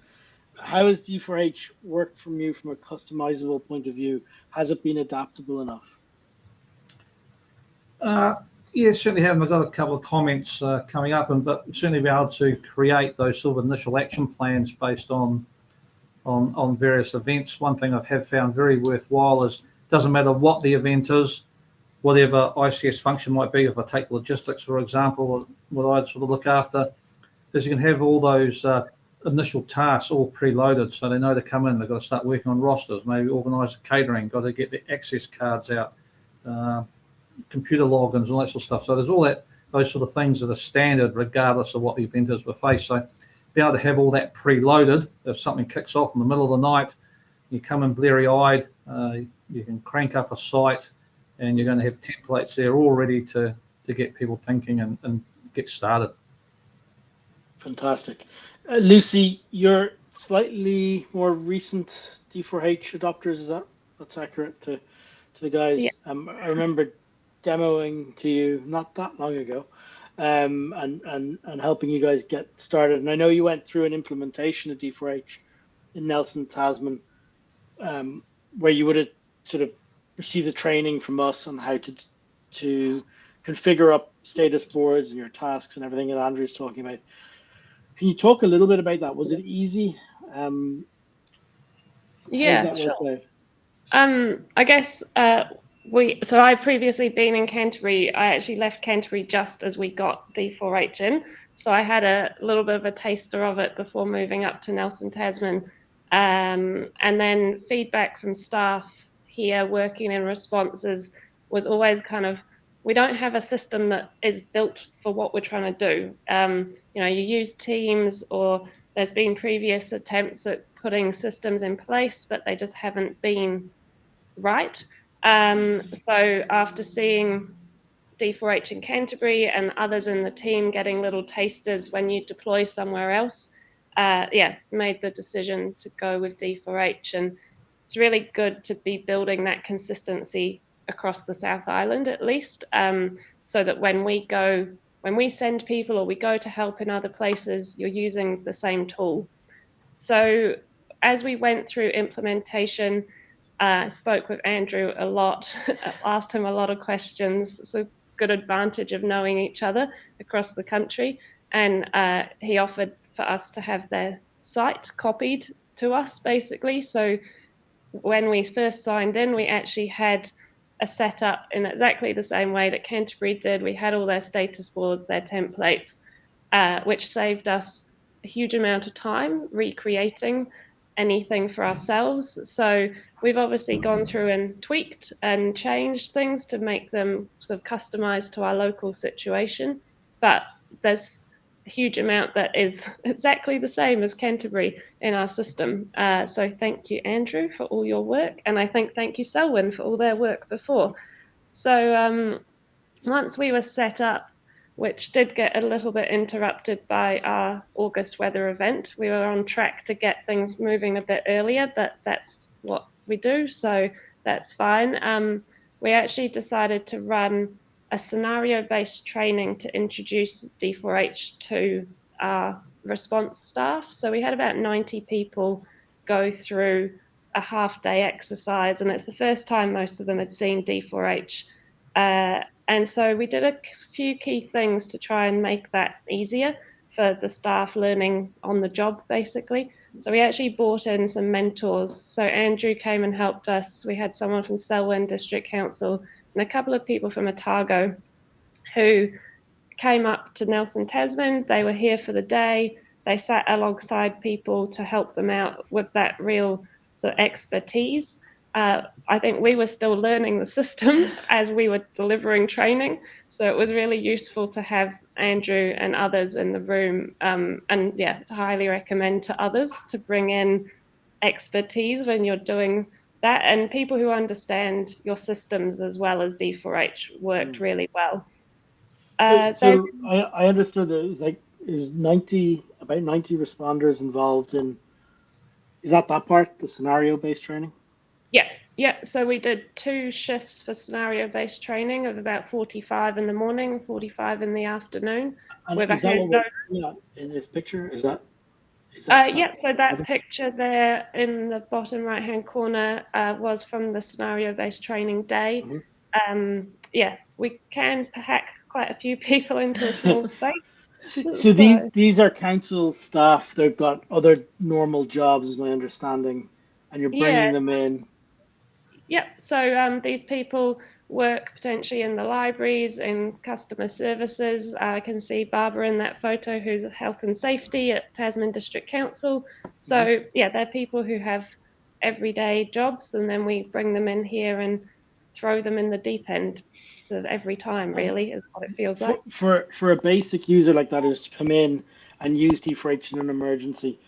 How has D4H worked from you from a customizable point of view? Has it been adaptable enough? Yeah, certainly have. I've got a couple of comments coming up, but certainly be able to create those sort of initial action plans based on various events. One thing I have found very worthwhile is it doesn't matter what the event is, whatever ICS function might be. If I take logistics, for example, what I sort of look after is you can have all those initial tasks all preloaded, so they know to come in. They've got to start working on rosters, maybe organise the catering, got to get the access cards out, computer logins, all that sort of stuff. So there's all those sort of things that are standard regardless of what the event is we face. So be able to have all that preloaded. If something kicks off in the middle of the night, you come in bleary-eyed, you can crank up a site, and you're going to have templates there all ready to get people thinking and get started. Fantastic. Luci, you're slightly more recent D4H adopters, that's accurate to the guys? Yeah. I remember demoing to you not that long ago, and helping you guys get started. And I know you went through an implementation of D4H in Nelson, Tasman, where you would have sort of received the training from us on how to configure up status boards and your tasks and everything that Andrew's talking about. Can you talk a little bit about that? Was it easy? Yeah, sure. I guess so I've previously been in Canterbury. I actually left Canterbury just as we got D4H in. So I had a little bit of a taster of it before moving up to Nelson, Tasman. And then feedback from staff here working in responses was always kind of, we don't have a system that is built for what we're trying to do. You use Teams, or there's been previous attempts at putting systems in place, but they just haven't been right. So after seeing D4H in Canterbury and others in the team getting little tasters when you deploy somewhere else, made the decision to go with D4H. And it's really good to be building that consistency across the South Island, at least, so that when we send people or we go to help in other places, you're using the same tool. So as we went through implementation, I spoke with Andrew a lot, asked him a lot of questions. It's a good advantage of knowing each other across the country. And he offered for us to have their site copied to us, basically. So when we first signed in, we actually had a setup in exactly the same way that Canterbury did. We had all their status boards, their templates, which saved us a huge amount of time recreating anything for ourselves. So we've obviously gone through and tweaked and changed things to make them sort of customized to our local situation. But there's a huge amount that is exactly the same as Canterbury in our system. So thank you, Andrew, for all your work. And I think thank you, Selwyn, for all their work before. So once we were set up, which did get a little bit interrupted by our August weather event, we were on track to get things moving a bit earlier, but that's what we do, so that's fine. We actually decided to run a scenario-based training to introduce D4H to our response staff. So we had about 90 people go through a half-day exercise, and it's the first time most of them had seen D4H. And so we did a few key things to try and make that easier for the staff learning on the job, basically. So we actually brought in some mentors. So Andrew came and helped us. We had someone from Selwyn District Council and a couple of people from Otago who came up to Nelson, Tasman. They were here for the day. They sat alongside people to help them out with that real sort of expertise. I think we were still learning the system as we were delivering training. So it was really useful to have Andrew and others in the room. And yeah, highly recommend to others to bring in expertise when you're doing that. And people who understand your systems as well as D4H worked really well. So I understood that it was like there's about 90 responders involved in. Is that part, the scenario-based training? Yeah. So we did 2 shifts for scenario-based training of about 45 in the morning, 45 in the afternoon. And is that what we're looking at in this picture? Is that yeah, so that picture there in the bottom right-hand corner was from the scenario-based training day. Mm-hmm. Yeah, we can hack quite a few people into a small space. So these are council staff. They've got other normal jobs, is my understanding, and you're bringing them in. Yeah, so these people work potentially in the libraries, in customer services. I can see Barbara in that photo, who's health and safety at Tasman District Council. So yeah, they're people who have everyday jobs, and then we bring them in here and throw them in the deep end. So every time, really, is what it feels like. For a basic user like that who's to come in and use D4H in an emergency,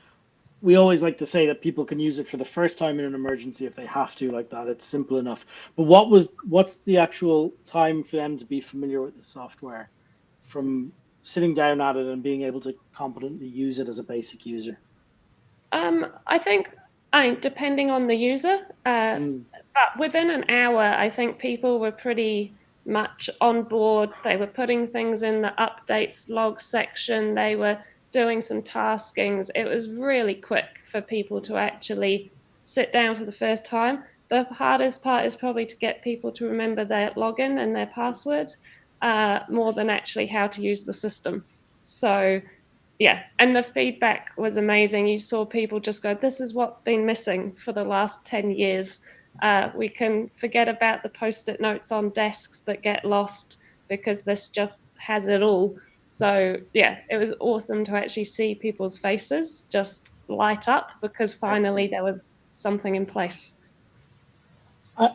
we always like to say that people can use it for the first time in an emergency if they have to, like that. It's simple enough. But what's the actual time for them to be familiar with the software, from sitting down at it and being able to competently use it as a basic user? I think, depending on the user, but within an hour, I think people were pretty much on board. They were putting things in the updates log section. They were doing some taskings. It was really quick for people to actually sit down for the first time. The hardest part is probably to get people to remember their login and their password, more than actually how to use the system. So yeah, and the feedback was amazing. You saw people just go, this is what's been missing for the last 10 years. We can forget about the post-it notes on desks that get lost because this just has it all. So yeah, it was awesome to actually see people's faces just light up because finally there was something in place.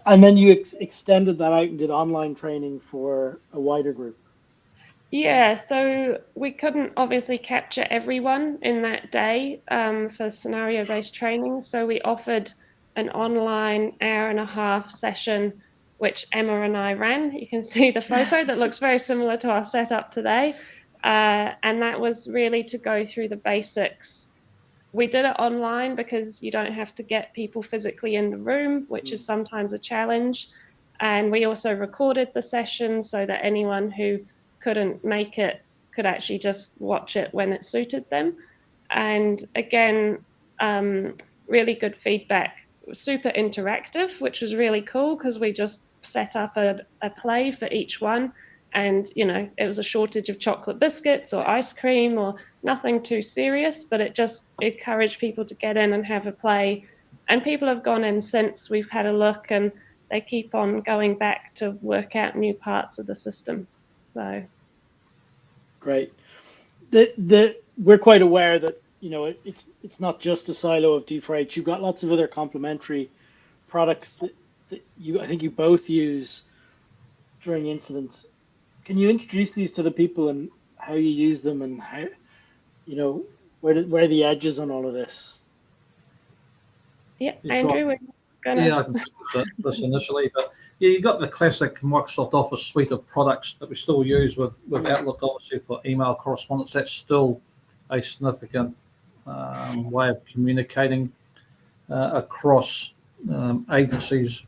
And then you extended that out and did online training for a wider group. Yeah, so we couldn't obviously capture everyone in that day for scenario-based training. So we offered an online hour-and-a-half session, which Emma and I ran. You can see the photo that looks very similar to our setup today. And that was really to go through the basics. We did it online because you don't have to get people physically in the room, which is sometimes a challenge. And we also recorded the session so that anyone who couldn't make it could actually just watch it when it suited them. And again, really good feedback. It was super interactive, which was really cool because we just set up a play for each one. and it was a shortage of chocolate biscuits or ice cream or nothing too serious, but it just encouraged people to get in and have a play. And people have gone in since we've had a look, and they keep on going back to work out new parts of the system. So great. We're quite aware that it's not just a silo of D4H. You've got lots of other complementary products that I think you both use during incidents. Can you introduce these to the people and how you use them, and how where are the edges on all of this? Yeah, Andrew, we're gonna. Yeah, I can take this initially, but yeah, you've got the classic Microsoft Office suite of products that we still use with Outlook, obviously, for email correspondence. That's still a significant way of communicating across agencies,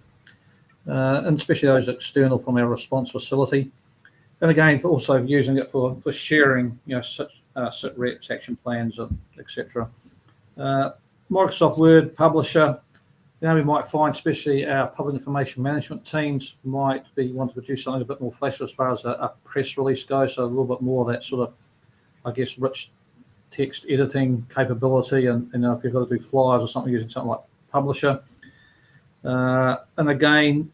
and especially those external from our response facility. And again, for also using it for sharing, sit reps, action plans, etc. Microsoft Word Publisher. We might find, especially our public information management teams, might want to produce something a bit more flashy as far as a press release goes. So a little bit more of that sort of, I guess, rich text editing capability. And if you've got to do flyers or something, using something like Publisher. And again,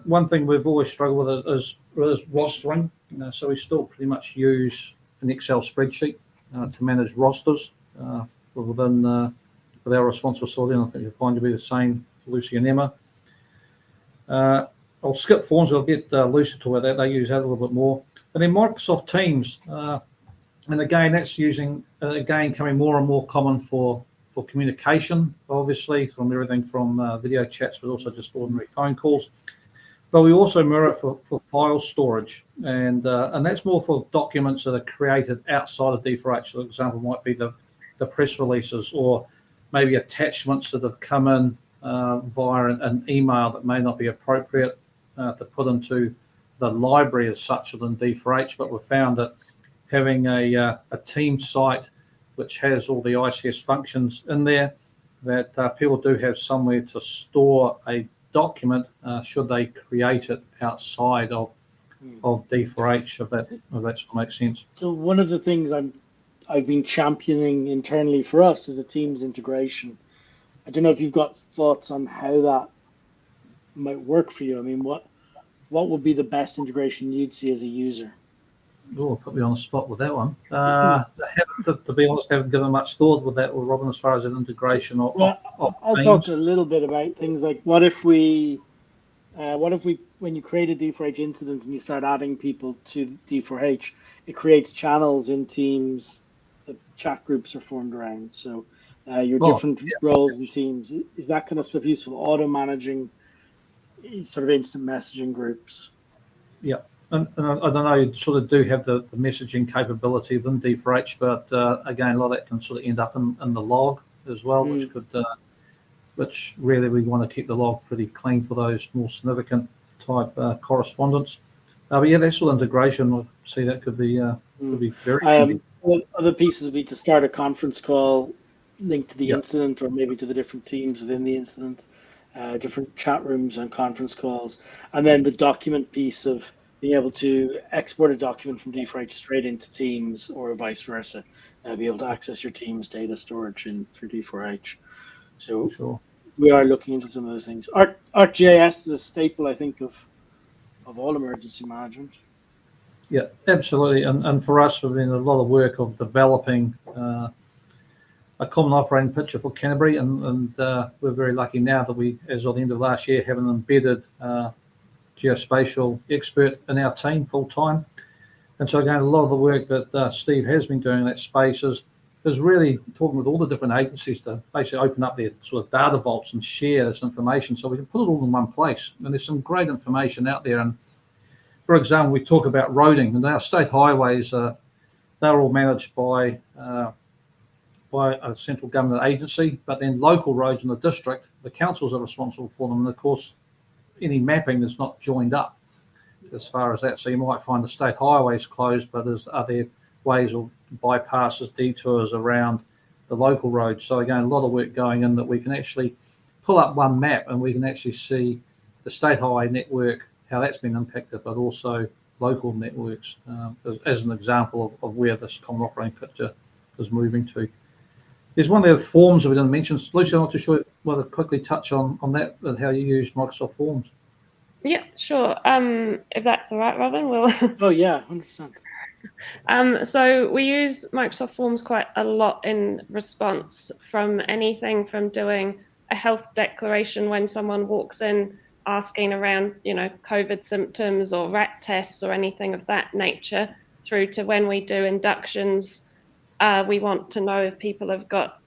one thing we've always struggled with is rostering. So we still pretty much use an Excel spreadsheet to manage rosters within with our response facility, and I think you'll find to be the same for Luci and Emma. I'll skip forms. I'll get Luci to that. They use that a little bit more. And then Microsoft Teams, and again, that's coming more and more common for communication, obviously, from everything from video chats, but also just ordinary phone calls. But we also mirror it for file storage, and that's more for documents that are created outside of D4H. So, for example, might be the press releases, or maybe attachments that have come in via an email that may not be appropriate to put into the library as such within D4H. But we've found that having a team site which has all the ICS functions in there, that people do have somewhere to store a document should they create it outside of D4H, if that sort of makes sense. So one of the things I've been championing internally for us is a Teams integration. I don't know if you've got thoughts on how that might work for you. I mean, what would be the best integration you'd see as a user? Oh, put me on the spot with that one. To be honest, haven't given much thought with that, with Robin, as far as an integration of I'll talk a little bit about things like what if we, when you create a D4H incident and you start adding people to D4H, it creates channels in Teams that chat groups are formed around. So your different roles in Teams. Is that kind of stuff useful? Auto managing sort of instant messaging groups. Yeah. And I don't know, you sort of do have the messaging capability within D4H, but again, a lot of that can sort of end up in the log as well, which really we want to keep the log pretty clean for those more significant type correspondence. But yeah, that sort of integration, I see that could be very handy. Other pieces would be to start a conference call linked to the incident, or maybe to the different teams within the incident, different chat rooms and conference calls, and then the document piece of being able to export a document from D4H straight into Teams, or vice versa, be able to access your Teams data storage through D4H. So we are looking into some of those things. ArcGIS is a staple, I think, of all emergency management. Yeah, absolutely. And for us, we've been a lot of work of developing a common operating picture for Canterbury, and we're very lucky now that we, as of the end of last year, have an embedded geospatial expert in our team full time. And so again, a lot of the work that Steve has been doing in that space is really talking with all the different agencies to basically open up their sort of data vaults and share this information so we can put it all in one place. And there's some great information out there. And for example, we talk about roading, and our state highways, they're all managed by a central government agency, but then local roads in the district, the councils are responsible for them. And of course, any mapping is not joined up as far as that. So you might find the state highways closed, but are there ways or bypasses, detours around the local roads? So again, a lot of work going in that we can actually pull up one map and we can actually see the state highway network, how that's been impacted, but also local networks as an example of where this common operating picture is moving to. There's one of the forms that we didn't mention. Luci, I'm not too sure whether to quickly touch on that and how you use Microsoft Forms. Yeah, sure. If that's all right, Robin, we'll. Oh yeah, 100%. So we use Microsoft Forms quite a lot in response, from anything from doing a health declaration when someone walks in asking around, COVID symptoms or rat tests or anything of that nature, through to when we do inductions. We want to know if people have got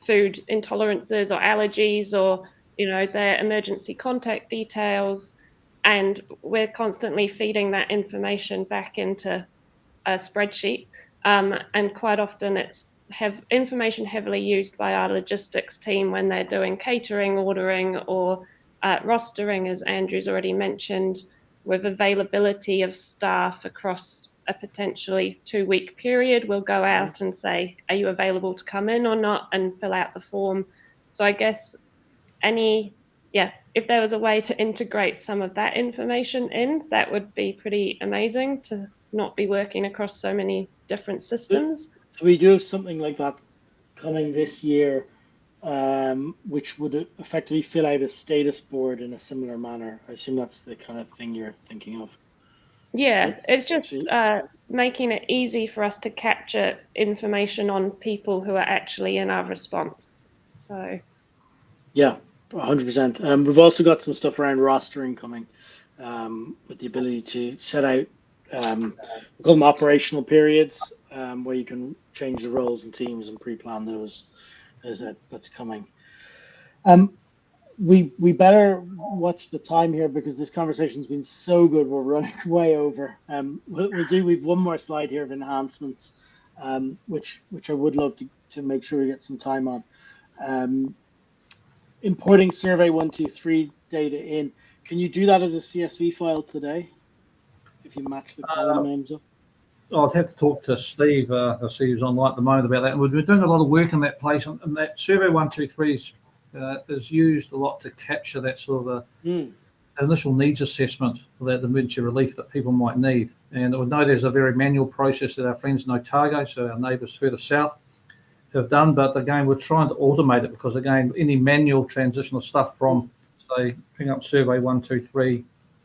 food intolerances or allergies, or their emergency contact details, and we're constantly feeding that information back into a spreadsheet, and quite often it's information heavily used by our logistics team when they're doing catering, ordering, or rostering, as Andrew's already mentioned, with availability of staff across a potentially 2-week period. We'll go out and say, are you available to come in or not, and fill out the form. So I guess if there was a way to integrate some of that information in, that would be pretty amazing, to not be working across so many different systems. So we do have something like that coming this year, which would effectively fill out a status board in a similar manner. I assume that's the kind of thing you're thinking of. Yeah, it's just making it easy for us to capture information on people who are actually in our response. So. Yeah. 100%. We've also got some stuff around rostering coming, with the ability to set out, we call them operational periods, where you can change the roles and teams and pre-plan those. That's coming. We better watch the time here, because this conversation's been so good. We're running way over. We've one more slide here of enhancements, which I would love to make sure we get some time on. Importing Survey 123 data in. Can you do that as a CSV file today, if you match the column names up? I'd have to talk to Steve. Steve's online at the moment about that. And we've been doing a lot of work in that place, and that Survey 123 is used a lot to capture that sort of initial needs assessment for that emergency relief that people might need. And we know there's a very manual process that our friends in Otago, so our neighbours further south, have done, but again, we're trying to automate it, because again, any manual transitional stuff from, say, picking up Survey 123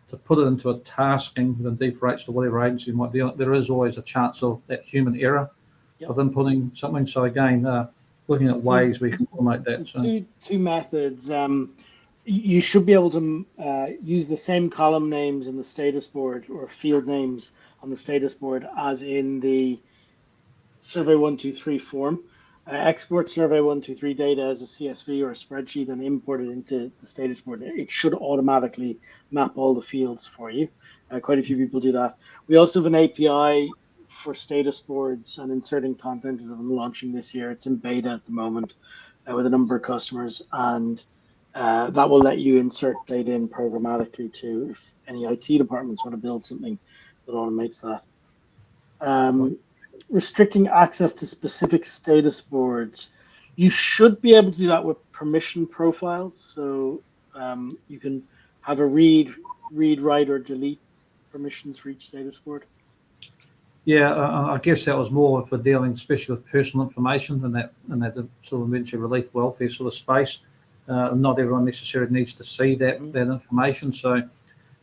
to put it into a tasking within D4H to whatever agency might be on it, there is always a chance of that human error of inputting something. So again, looking at ways we can automate that. So. Two methods. You should be able to use the same column names in the status board, or field names on the status board, as in the Survey 123 form. Export Survey 123 data as a CSV or a spreadsheet and import it into the status board. It should automatically map all the fields for you. Quite a few people do that. We also have an API for status boards and inserting content into them, launching this year. It's in beta at the moment with a number of customers, and that will let you insert data in programmatically to, if any IT departments want to build something that automates that. Restricting access to specific status boards. You should be able to do that with permission profiles. So you can have a read, write, or delete permissions for each status board. Yeah, I guess that was more for dealing especially with personal information and that sort of emergency relief welfare sort of space. Not everyone necessarily needs to see that information. So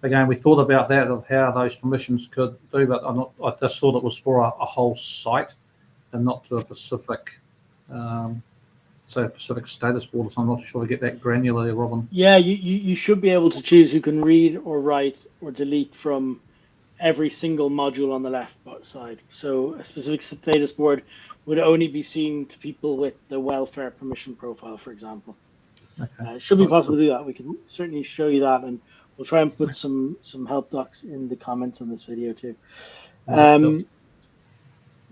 again, we thought about that, of how those permissions could do, but I just thought it was for a whole site and not to a specific, specific status board. So I'm not sure to get that granular there, Robin. Yeah, you should be able to choose who can read or write or delete from every single module on the left side. So a specific status board would only be seen to people with the welfare permission profile, for example. Okay. It should be possible to do that. We can certainly show you that, and we'll try and put some help docs in the comments on this video too.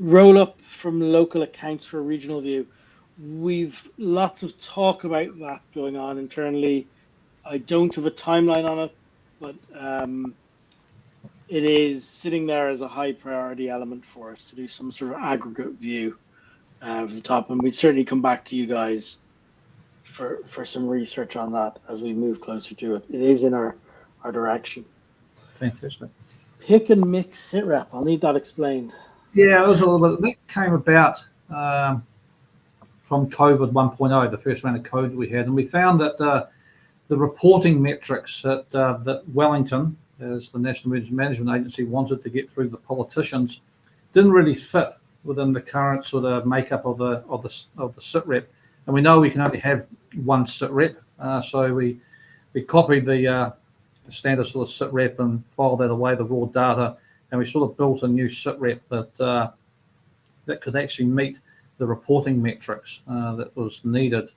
Rollup from local accounts for regional view. We've lots of talk about that going on internally. I don't have a timeline on it, but it is sitting there as a high priority element for us to do some sort of aggregate view of the top, and we'd certainly come back to you guys for some research on that as we move closer to it. It is in our direction. Fantastic. pick and mix SITREP. I'll need that explained. Yeah, it was a little bit. That came about from COVID 1.0, the first round of COVID we had, and we found that the reporting metrics that Wellington, as the National Emergency Management Agency, wanted to get through the politicians didn't really fit within the current sort of makeup of the SITREP. And we know we can only have one SITREP, so we copied the standard sort of SITREP and filed that away, the raw data, and we sort of built a new SITREP that could actually meet the reporting metrics that was needed,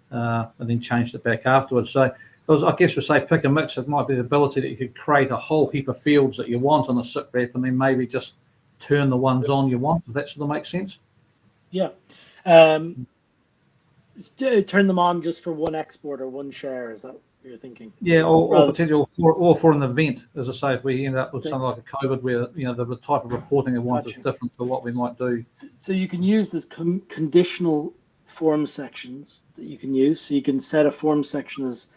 and then changed it back afterwards. So I guess we say pick and mix. It might be the ability that you could create a whole heap of fields that you want on a SITREP, and then maybe just turn the ones on you want. Does that sort of make sense? Yeah. Turn them on just for one export or one share. Is that what you're thinking? Yeah, or potential for an event. As I say, if we end up with something like a COVID where the type of reporting we want is different to what we might do. So you can use this conditional form sections that you can use. So you can set a form section as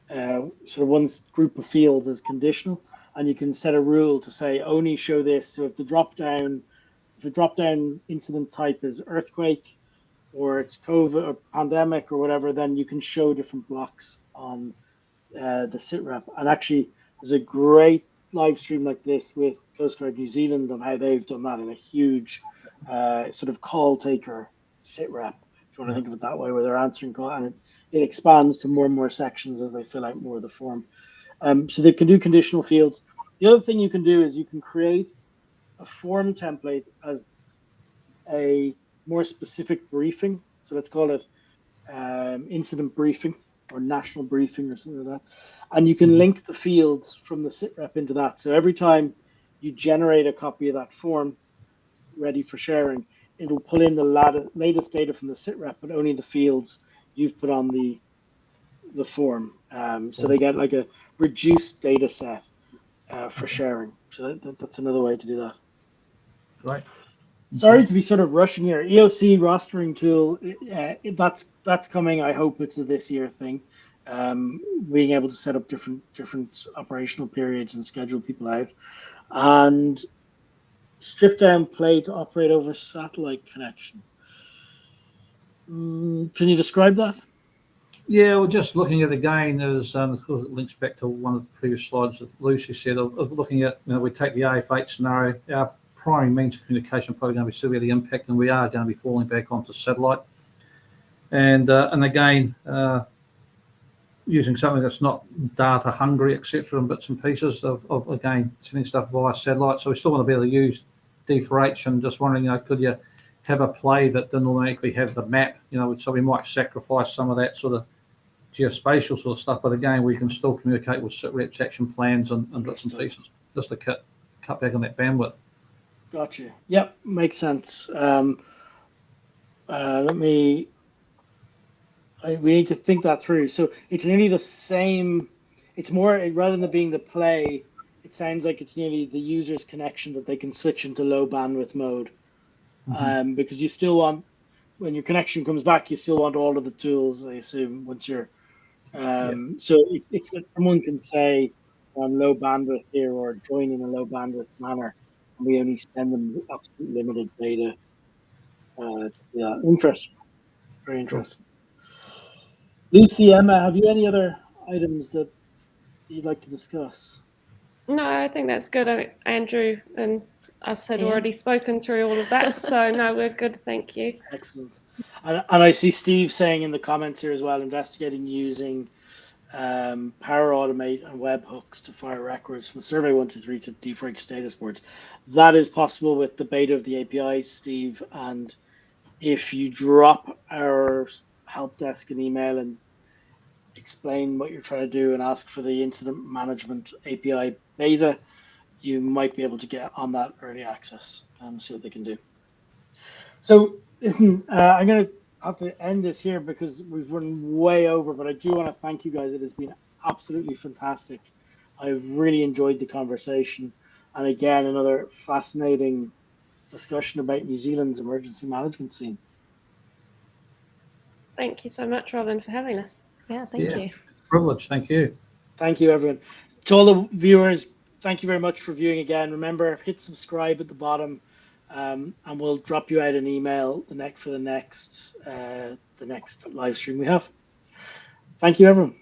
sort of one group of fields as conditional, and you can set a rule to say only show this. So if the drop down incident type is earthquake, or it's COVID or pandemic or whatever, then you can show different blocks on the SITREP. And actually, there's a great live stream like this with Coast Guard New Zealand on how they've done that in a huge sort of call taker SITREP, if you want to think of it that way, where they're answering call, and it expands to more and more sections as they fill out more of the form. So they can do conditional fields. The other thing you can do is you can create a form template as a more specific briefing. So let's call it incident briefing or national briefing or something like that. And you can link the fields from the SITREP into that. So every time you generate a copy of that form ready for sharing, it'll pull in the latest data from the SITREP, but only the fields you've put on the form. So they get like a reduced data set for sharing. So that's another way to do that. Right. Sorry to be sort of rushing here. EOC rostering tool, that's coming. I hope it's a this year thing. Being able to set up different operational periods and schedule people out, and strip down play to operate over satellite connection. Can you describe that? Yeah, well, just looking at again, as it links back to one of the previous slides that Lucy said, of looking at, we take the AF8 scenario, our primary means of communication probably going to be severely impacted, and we are going to be falling back onto satellite. And again, using something that's not data hungry, etc., and bits and pieces of again sending stuff via satellite. So we still want to be able to use D4H, and just wondering, could you have a play that didn't automatically have the map? So we might sacrifice some of that sort of geospatial sort of stuff, but again, we can still communicate with SITREP's action plans and bits and pieces, just to cut back on that bandwidth. Gotcha. Yep, makes sense. We need to think that through. So it's nearly the same. It's more, rather than being the play, it sounds like it's nearly the user's connection that they can switch into low bandwidth mode. Mm-hmm. Because you still want, when your connection comes back, you still want all of the tools, I assume, once you're. So it's that someone can say on low bandwidth here, or join in a low bandwidth manner, and we only send them absolutely limited data. Yeah, interesting. Very interesting. Lucy, Emma, have you any other items that you'd like to discuss? No, I think that's good. Andrew and us had already spoken through all of that, so no, we're good. Thank you. Excellent. And I see Steve saying in the comments here as well, investigating using Power Automate and webhooks to fire records from Survey 123 to D4H status boards. That is possible with the beta of the API, Steve. And if you drop our help desk an email and explain what you're trying to do and ask for the incident management API beta, you might be able to get on that early access and see what they can do. So listen, I'm going to have to end this here because we've run way over, but I do want to thank you guys. It has been absolutely fantastic. I've really enjoyed the conversation. And again, another fascinating discussion about New Zealand's emergency management scene. Thank you so much, Robin, for having us. Yeah, thank you. Privilege. Thank you. Thank you, everyone. To all the viewers, thank you very much for viewing again. Remember, hit subscribe at the bottom, and we'll drop you out an email for the next live stream we have. Thank you, everyone.